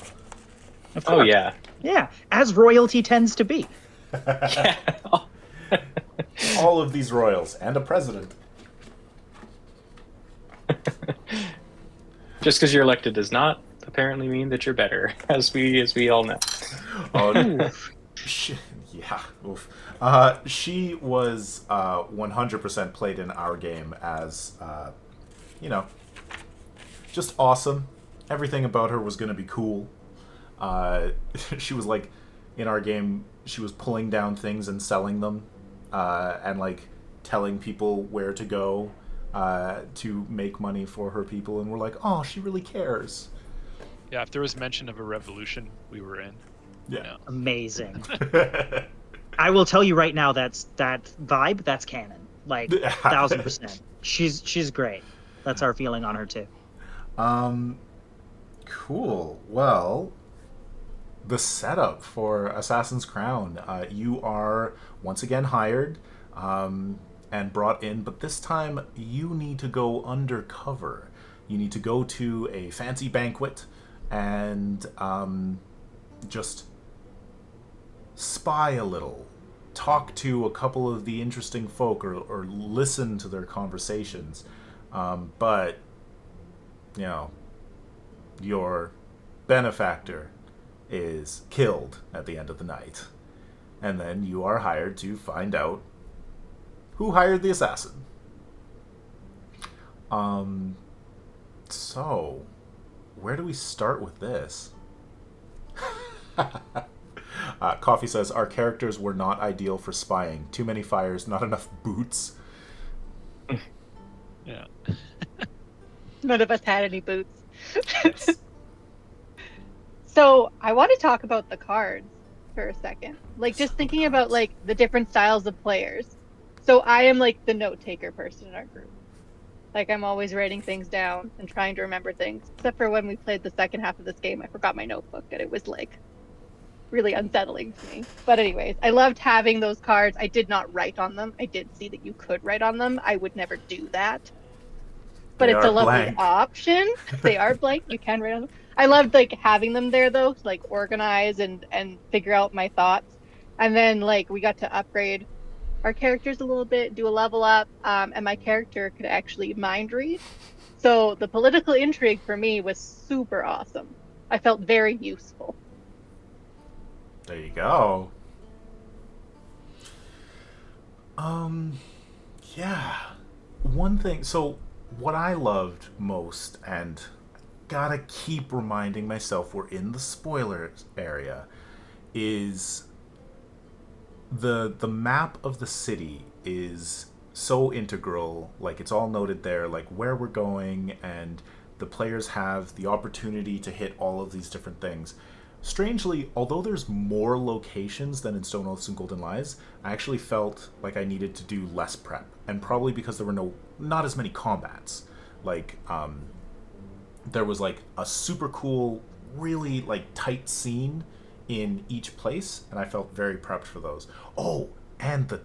B: Oh, yeah.
C: Yeah, as royalty tends to be.
B: Yeah.
A: All of these royals and a president.
B: Just because you're elected does not apparently mean that you're better, as we all know.
A: Oh, yeah. Oof. She was 100% played in our game as, just awesome. Everything about her was going to be cool. She was like, in our game, she was pulling down things and selling them, and like telling people where to go to make money for her people, and we're like, oh, she really cares.
E: Yeah, if there was mention of a revolution, we were in.
A: Yeah.
C: Amazing. I will tell you right now, that vibe, that's canon. Like 1000%. She's great. That's our feeling on her too.
A: Cool. Well, the setup for Assassin's Crown, you are once again hired and brought in, but this time you need to go undercover. You need to go to a fancy banquet and just spy a little, talk to a couple of the interesting folk, or listen to their conversations. But, your benefactor is killed at the end of the night. And then you are hired to find out who hired the assassin. So, where do we start with this? Coffee says, our characters were not ideal for spying. Too many fires, not enough boots.
E: Yeah.
D: None of us had any boots.
A: Yes.
D: So I want to talk about the cards for a second. Like
A: So
D: just
A: the
D: thinking about
A: cards.
D: like the different styles of players. So I am like the note taker person in our group. Like I'm always writing things down and trying to remember things. Except for when we played the second half of this game, I forgot my notebook and it was like really unsettling to me. But anyways, I loved having those cards. I did not write on them. I did see that you could write on them. I would never do that. But
A: They
D: it's a
A: are
D: lovely
A: blank.
D: option. They are blank. You can write on them. I loved like having them there though, to like organize and figure out my thoughts. And then like we got to upgrade our characters a little bit, do a level up, and my character could actually mind read. So the political intrigue for me was super awesome. I felt very useful.
A: There you go. Yeah. One thing, so what I loved most, and gotta keep reminding myself we're in the spoilers area, is the map of the city is so integral. Like it's all noted there, like where we're going, and the players have the opportunity to hit all of these different things. Strangely, although there's more locations than in Stone Oaths and Golden Lies, I actually felt like I needed to do less prep, and probably because there were not as many combats. Like there was like a super cool, really like tight scene in each place, and I felt very prepped for those. Oh, and the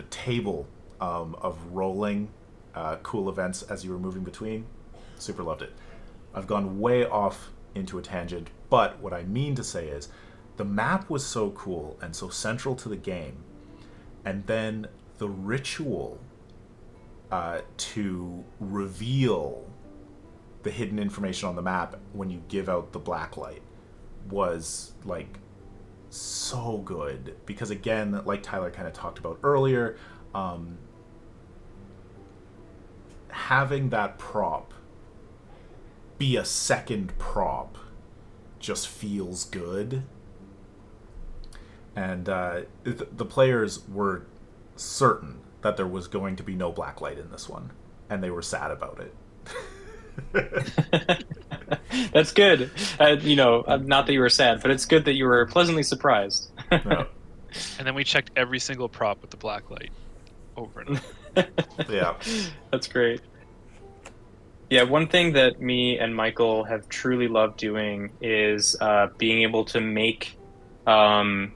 A: table of rolling cool events as you were moving between, super loved it. I've gone way off into a tangent, but what I mean to say is the map was so cool and so central to the game, and then the ritual to reveal the hidden information on the map when you give out the black light was like so good, because again, like Tyler kind of talked about earlier, having that prop be a second prop just feels good. And the players were certain that there was going to be no blacklight in this one, and they were sad about it.
B: That's good. Not that you were sad, but it's good that you were pleasantly surprised.
A: No.
E: And then we checked every single prop with the black light over and over.
A: Yeah.
B: That's great. Yeah, one thing that me and Michael have truly loved doing is being able to make um,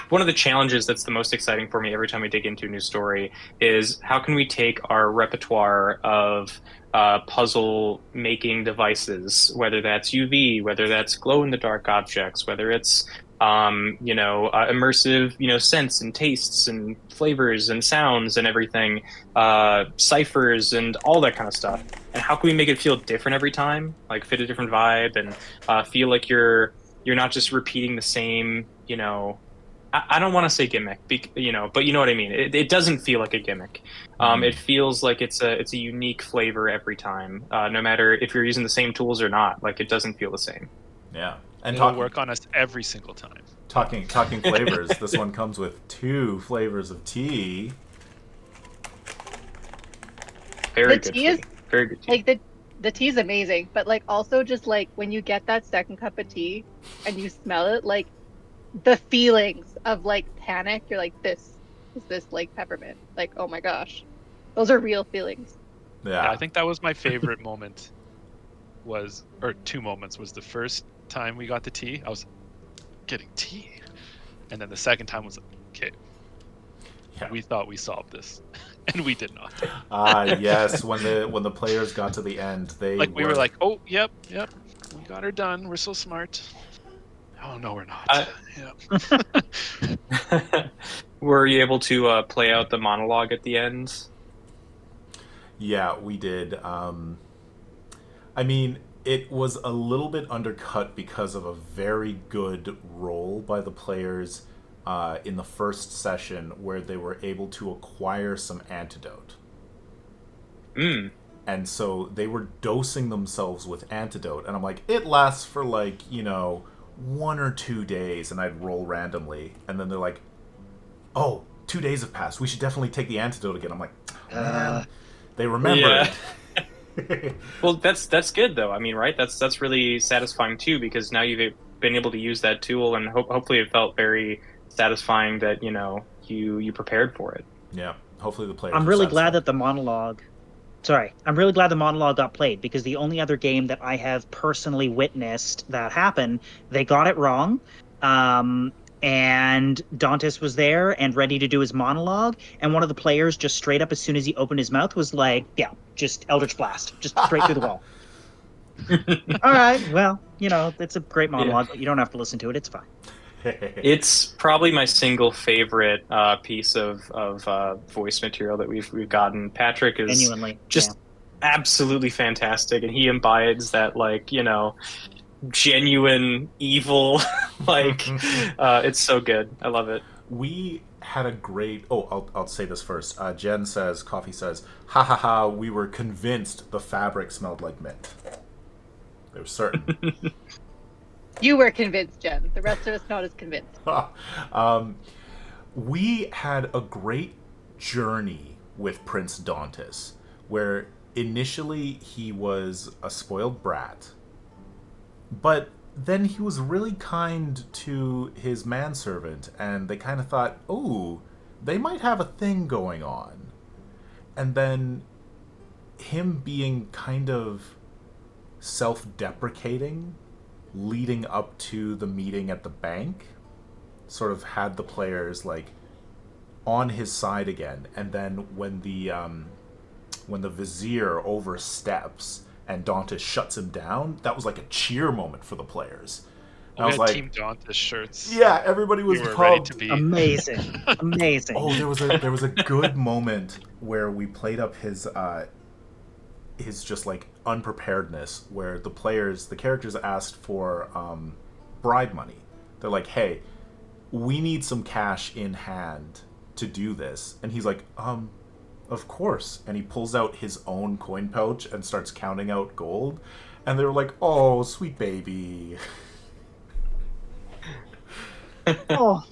B: one of the challenges that's the most exciting for me every time we dig into a new story is how can we take our repertoire of puzzle making devices, whether that's UV, whether that's glow in the dark objects, whether it's immersive, scents and tastes and flavors and sounds and everything, ciphers and all that kind of stuff. And how can we make it feel different every time, like fit a different vibe and feel like you're not just repeating the same, I don't want to say gimmick, but you know what I mean. It doesn't feel like a gimmick. It feels like it's a unique flavor every time, no matter if you're using the same tools or not. Like it doesn't feel the same.
A: Yeah. And
E: It'll work on us every single time.
A: talking flavors, this one comes with 2 flavors of tea.
B: Very
D: The
B: good
D: tea is
B: tea. Very good tea.
D: like the tea is amazing, but like also just like when you get that second cup of tea and you smell it, like the feelings of like panic, you're like, this is this like peppermint. Like, oh my gosh. Those are real feelings.
E: Yeah, I think that was my favorite moment. Or 2 moments was the first time we got the tea. I was getting tea, and then the second time was okay.
A: Yeah.
E: We thought we solved this, and we did not.
A: Yes, when the players got to the end, we
E: were like, oh, yep, we got her done. We're so smart. Oh no, we're not.
B: Yeah. Were you able to play out the monologue at the end?
A: Yeah, we did. I mean, it was a little bit undercut because of a very good roll by the players in the first session where they were able to acquire some antidote. And so they were dosing themselves with antidote, and I'm like, it lasts for like 1 or 2 days, and I'd roll randomly, and then they're like, oh, 2 days have passed, we should definitely take the antidote again. I'm like, man, they remembered.
B: Yeah. Well, that's good though. I mean, right? That's really satisfying too, because now you've been able to use that tool, and hopefully it felt very satisfying that you prepared for it.
A: Yeah, hopefully the players
C: I'm
A: are
C: really glad
A: satisfied.
C: that the monologue. Sorry, I'm really glad the monologue got played, because the only other game that I have personally witnessed that happen, they got it wrong. Um, and Dantes was there and ready to do his monologue, and one of the players just straight up, as soon as he opened his mouth, was like, "Yeah, just Eldritch Blast, just straight through the wall." All right, well, it's a great
B: Yeah.
C: monologue, but you don't have to listen to it. It's fine.
B: It's probably my single favorite piece of voice material that we've gotten. Patrick is
C: Genuinely,
B: just absolutely fantastic, and he embodies that genuine evil. It's so good. I love it.
A: We had a great. Oh, I'll say this first. Jen says, Coffee says, ha ha ha, we were convinced the fabric smelled like mint. They were certain.
D: You were convinced, Jen. The rest of us not as convinced.
A: We had a great journey with Prince Dantes, where initially he was a spoiled brat, but then he was really kind to his manservant, and they kind of thought, oh, they might have a thing going on. And then him being kind of self-deprecating leading up to the meeting at the bank sort of had the players like on his side again. And then when the vizier oversteps and Dantes shuts him down, that was like a cheer moment for the players. And I
E: We
A: was
E: had
A: like,
E: Team Dantes shirts.
A: yeah, everybody was
E: We were ready
A: pumped.
E: to be.
C: Amazing, amazing.
A: Oh, there was a good moment where we played up his just like unpreparedness, where the characters asked for bribe money. They're like, hey, we need some cash in hand to do this. And he's like, of course. And he pulls out his own coin pouch and starts counting out gold. And they were like, oh, sweet baby.
C: Oh,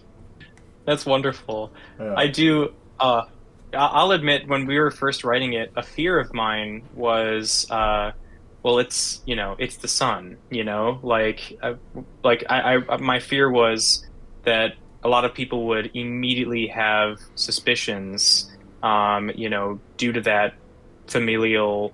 B: That's wonderful.
A: Yeah.
B: I do. I'll admit, when we were first writing it, a fear of mine was, well, it's the sun. My fear was that a lot of people would immediately have suspicions, due to that familial,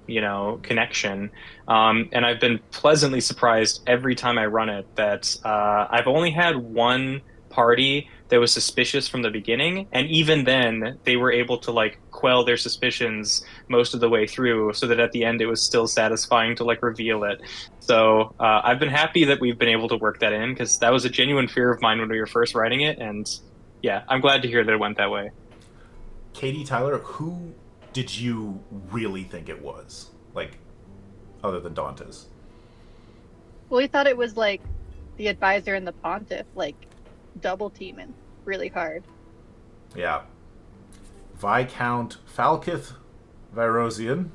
B: connection. And I've been pleasantly surprised every time I run it that I've only had one party that was suspicious from the beginning, and even then they were able to quell their suspicions most of the way through, so that at the end it was still satisfying to reveal it. So I've been happy that we've been able to work that in, because that was a genuine fear of mine when we were first writing it, and yeah, I'm glad to hear that it went that way.
A: Katie, Tyler, who did you really think it was? Other than Dantes?
D: Well, we thought it was like the advisor and the pontiff, double teaming really hard.
A: Yeah. Viscount Falkith Vyrosian.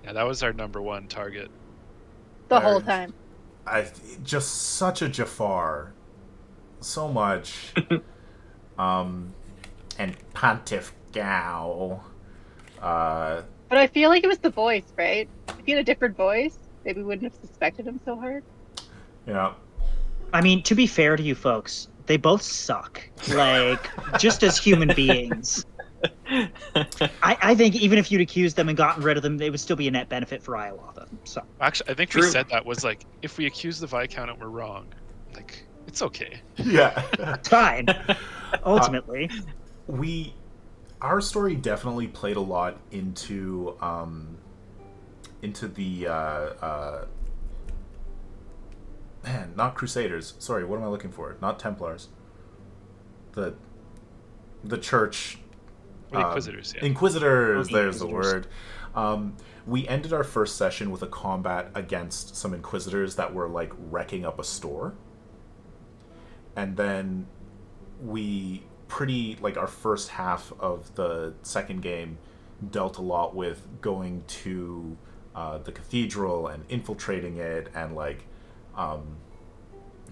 E: Yeah, that was our number one target.
D: The whole time.
A: Just such a Jafar. So much. And Pontiff Gao.
D: But I feel like it was the voice, right? If he had a different voice, maybe we wouldn't have suspected him so hard.
A: Yeah.
C: I mean, to be fair to you folks, they both suck. Just as human beings. I think even if you'd accused them and gotten rid of them, they would still be a net benefit for Iowatha. So
E: Actually, I think
B: True.
E: we said that was if we accuse the Viscount and we're wrong, it's okay.
A: Yeah.
C: fine. Ultimately.
A: Our story definitely played a lot into the not Crusaders. Sorry, what am I looking for? Not Templars. The church.
E: The Inquisitors, yeah.
A: Inquisitors,
C: Oh,
A: there's the
C: Inquisitors.
A: word. We ended our first session with a combat against some Inquisitors that were wrecking up a store. And then we our first half of the second game dealt a lot with going to the cathedral and infiltrating it and like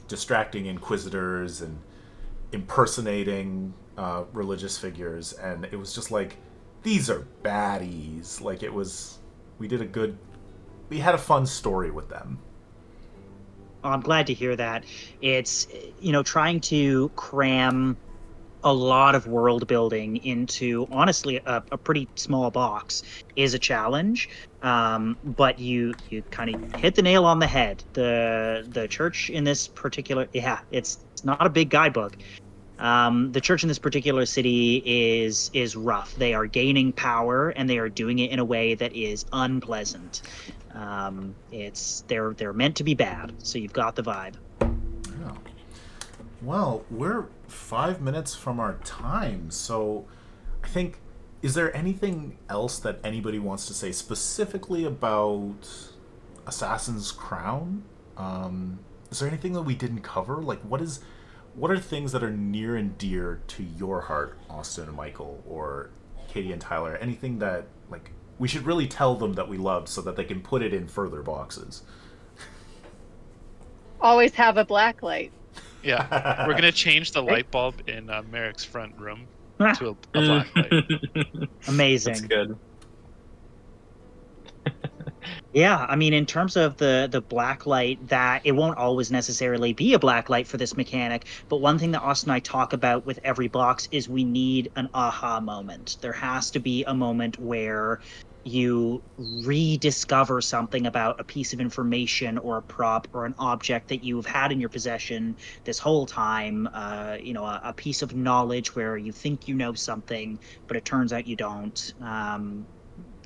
A: distracting inquisitors and impersonating religious figures, and it was just like, these are baddies. Like, it was, we had a fun story with them.
C: I'm glad to hear that. It's, trying to cram a lot of world building into honestly a pretty small box is a challenge. But you kind of hit the nail on the head. The church in this particular, it's not a big guidebook. The church in this particular city is rough. They are gaining power, and they are doing it in a way that is unpleasant. They're meant to be bad, so you've got the vibe.
A: Yeah. Well, we're 5 minutes from our time, so I think, is there anything else that anybody wants to say specifically about Assassin's Crown? Is there anything that we didn't cover? Like, what are things that are near and dear to your heart, Austin and Michael, or Katie and Tyler? Anything that, like, we should really tell them that we loved so that they can put it in further boxes?
D: Always have a black light.
E: Yeah, we're gonna change the light bulb in Merrick's front room to a black light.
C: Amazing.
B: That's good.
C: Yeah, I mean, in terms of the black light, that it won't always necessarily be a black light for this mechanic, but one thing that Austin and I talk about with every box is we need an aha moment. There has to be a moment where you rediscover something about a piece of information or a prop or an object that you've had in your possession this whole time. A piece of knowledge where you think you know something, but it turns out you don't.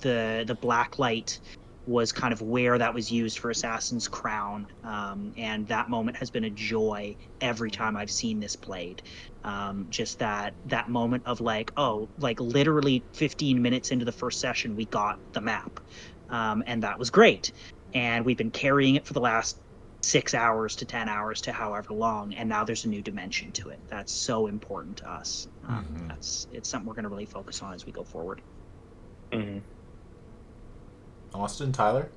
C: The black light was kind of where that was used for Assassin's Crown, and that moment has been a joy every time I've seen this played. Just that moment of like, oh, like literally 15 minutes into the first session, we got the map, and that was great. And we've been carrying it for the last 6 hours to 10 hours to however long, and now there's a new dimension to it. That's so important to us. It's something we're going to really focus on as we go forward.
B: Mm-hmm.
A: Austin, Tyler?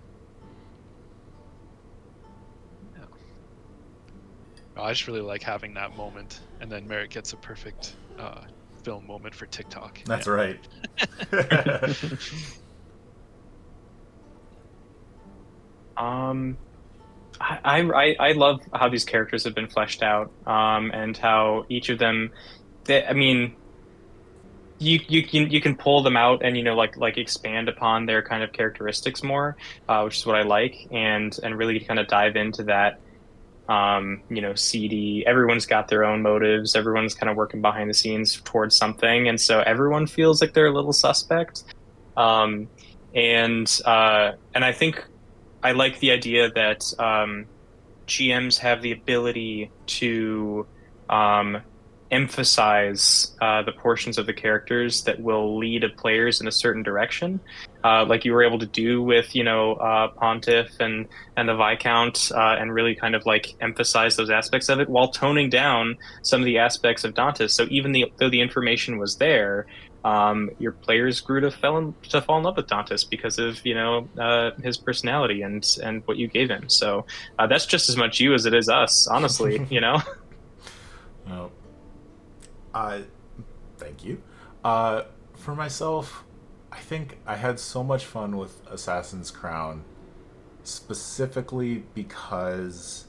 E: Yeah. Oh, I just really like having that moment, and then Merrick gets a perfect film moment for TikTok.
A: That's right.
B: I love how these characters have been fleshed out, and how each of them, I mean, you can pull them out and like expand upon their kind of characteristics more, which is what I like, and really kind of dive into that. Seedy. Everyone's got their own motives. Everyone's kind of working behind the scenes towards something, and so everyone feels like they're a little suspect. And I think I like the idea that GMs have the ability to emphasize the portions of the characters that will lead players in a certain direction, like you were able to do with Pontiff and the Viscount, and really kind of like emphasize those aspects of it while toning down some of the aspects of Dantes. So even though the information was there, your players grew to fall in love with Dantes because of his personality and what you gave him. So that's just as much you as it is us, honestly.
A: Oh. Thank you. For myself, I think I had so much fun with Assassin's Crown, specifically because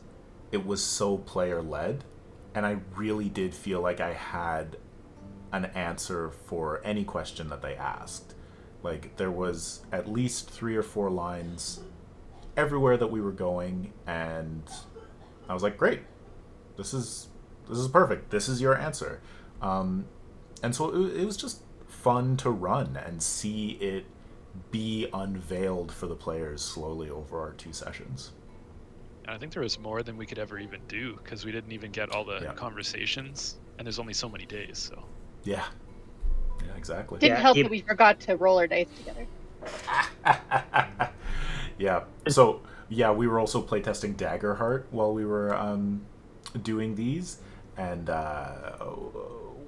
A: it was so player-led, and I really did feel like I had an answer for any question that they asked. Like, there was at least 3 or 4 lines everywhere that we were going, and I was like, great, this is perfect. This is your answer. And so it was just fun to run and see it be unveiled for the players slowly over our 2 sessions.
E: And I think there was more than we could ever even do, because we didn't even get all the conversations, and there's only so many days. So
A: yeah, exactly.
D: Didn't help that we forgot to roll our dice together.
A: Yeah. So yeah, we were also playtesting Daggerheart while we were doing these, and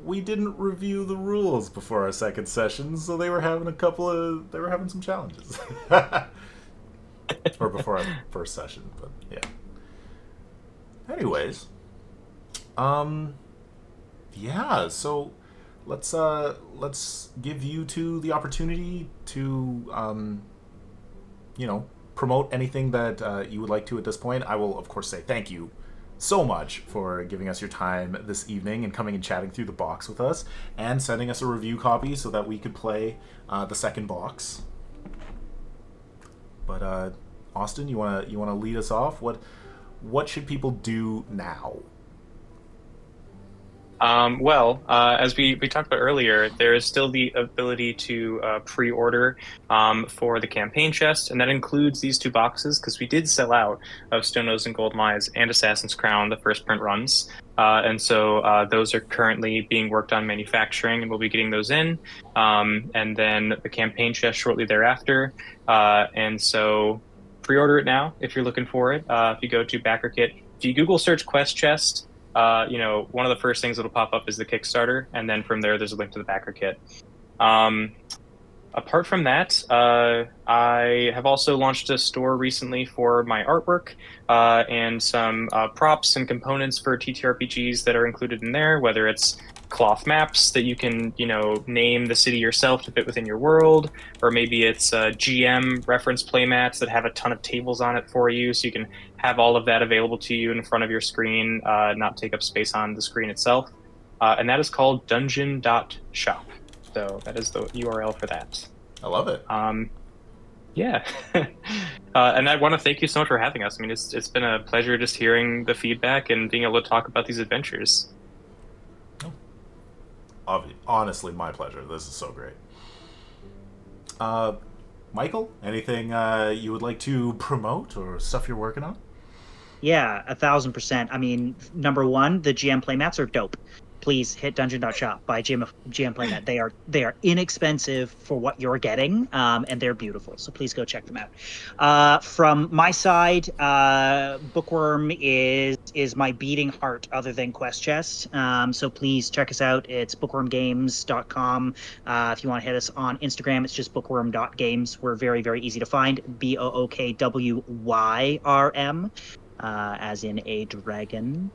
A: we didn't review the rules before our second session, so they were having some challenges. Or before our first session, but yeah. Anyways, yeah, so let's give you two the opportunity to promote anything that you would like to at this point. I will of course say thank you so much for giving us your time this evening and coming and chatting through the box with us and sending us a review copy so that we could play the second box. But Austin, you wanna lead us off? What should people do now?
B: As we talked about earlier, there is still the ability to pre-order for the campaign chest, and that includes these two boxes because we did sell out of Stone Nose and Gold Mines and Assassin's Crown, the first print runs. And so those are currently being worked on manufacturing, and we'll be getting those in. And then the campaign chest shortly thereafter. And so pre-order it now if you're looking for it. If you go to BackerKit, if you Google search Quest Chest, one of the first things that'll pop up is the Kickstarter, and then from there's a link to the backer kit. Apart from that, I have also launched a store recently for my artwork and some props and components for TTRPGs that are included in there, whether it's cloth maps that you can, name the city yourself to fit within your world, or maybe it's GM reference playmats that have a ton of tables on it for you, so you can have all of that available to you in front of your screen, not take up space on the screen itself. And that is called dungeon.shop. So that is the URL for that.
A: I love it.
B: Yeah. And I want to thank you so much for having us. I mean, it's been a pleasure just hearing the feedback and being able to talk about these adventures.
A: Honestly, my pleasure. This is so great. Michael, anything you would like to promote or stuff you're working on?
C: Yeah, 1,000%. I mean, number one, the GM playmats are dope. Please hit dungeon.shop, buy GM playmat. They are inexpensive for what you're getting, and they're beautiful. So please go check them out. From my side, Bookworm is my beating heart other than Quest Chest. So please check us out. It's bookwormgames.com. If you want to hit us on Instagram, it's just bookworm.games. We're very, very easy to find. BOOKWYRM. As in a dragon.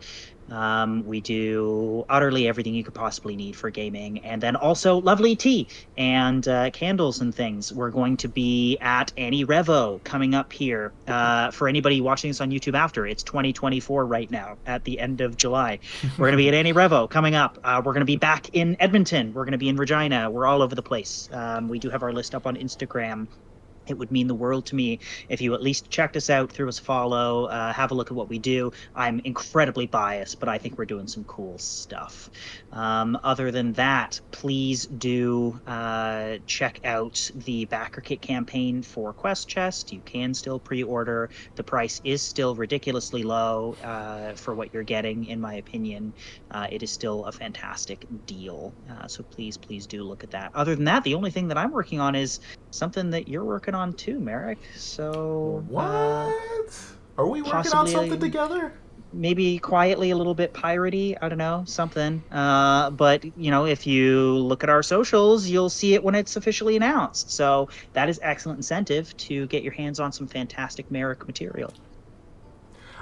C: We do utterly everything you could possibly need for gaming, and then also lovely tea and candles and things. We're going to be at Annie Revo coming up here. For anybody watching this on YouTube after, it's 2024 right now at the end of July. We're going to be at Annie Revo coming up. We're going to be back in Edmonton. We're going to be in Regina. We're all over the place. We do have our list up on Instagram. It would mean the world to me if you at least checked us out, threw us a follow, have a look at what we do. I'm incredibly biased, but I think we're doing some cool stuff. Other than that, please do check out the Backer Kit campaign for Quest Chest. You can still pre-order. The price is still ridiculously low for what you're getting, in my opinion. It is still a fantastic deal. So please do look at that. Other than that, the only thing that I'm working on is something that you're working on too, Merrick. So
A: what? Are we working on something together?
C: Maybe quietly a little bit piratey. I don't know, something. But if you look at our socials, you'll see it when it's officially announced. So that is excellent incentive to get your hands on some fantastic Merrick material.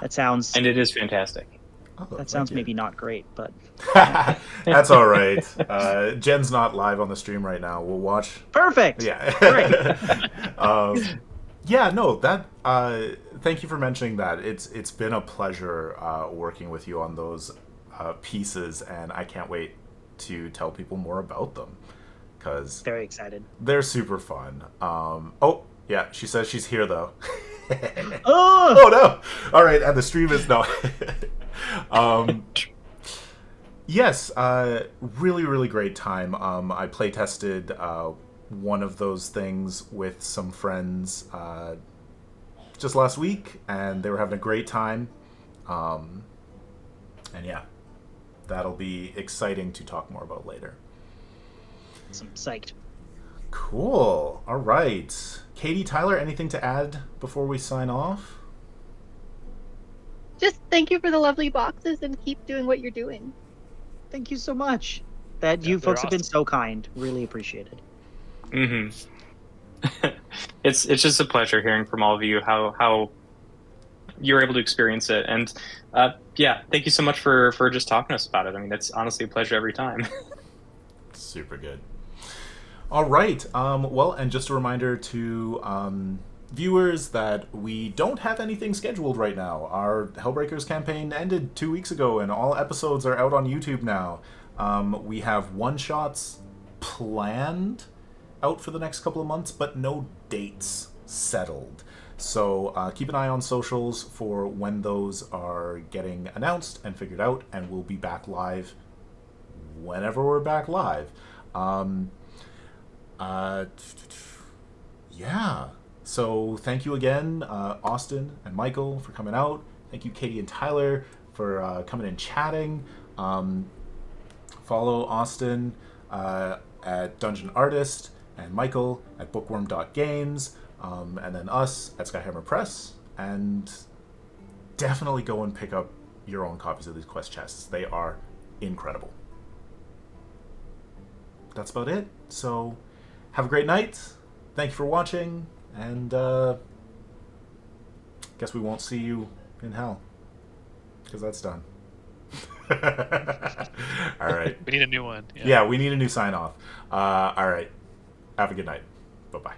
C: That sounds.
B: And it is fantastic.
C: That sounds maybe not great, but
A: that's all right. Jen's not live on the stream right now. We'll watch.
C: Perfect.
A: Yeah.
C: Great.
A: Yeah. No. That. Thank you for mentioning that. It's been a pleasure working with you on those pieces, and I can't wait to tell people more about them because
C: very excited.
A: They're super fun. Oh yeah, she says she's here though.
C: Oh
A: no! All right, and the stream is no. Yes, really, really great time. I play tested one of those things with some friends just last week, and they were having a great time. And yeah, that'll be exciting to talk more about later.
C: I'm psyched.
A: Cool. All right. Katie, Tyler, anything to add before we sign off?
D: Just thank you for the lovely boxes and keep doing what you're doing.
C: Thank you so much. that
E: Yeah,
C: you
E: they're
C: folks have been
E: awesome.
C: so kind. Really appreciate it.
B: It's just a pleasure hearing from all of you how you're able to experience it, and yeah, thank you so much for just talking to us about it. I mean, it's honestly a pleasure every time.
A: Super good. All right. Well, and just a reminder to viewers that we don't have anything scheduled right now. Our Hellbreakers campaign ended 2 weeks ago, and all episodes are out on YouTube now. We have one-shots planned out for the next couple of months, but no dates settled. So keep an eye on socials for when those are getting announced and figured out, and we'll be back live whenever we're back live. Yeah. So thank you again, Austin and Michael, for coming out. Thank you, Katie and Tyler, for coming and chatting. Follow Austin at Dungeon Artist and Michael at bookworm.games, and then us at Skyhammer Press. And definitely go and pick up your own copies of these quest chests. They are incredible. That's about it. So have a great night. Thank you for watching, and guess we won't see you in hell, because that's done. All right.
E: We need a new one.
A: Yeah, we need a new sign off. All right. Have a good night. Bye-bye.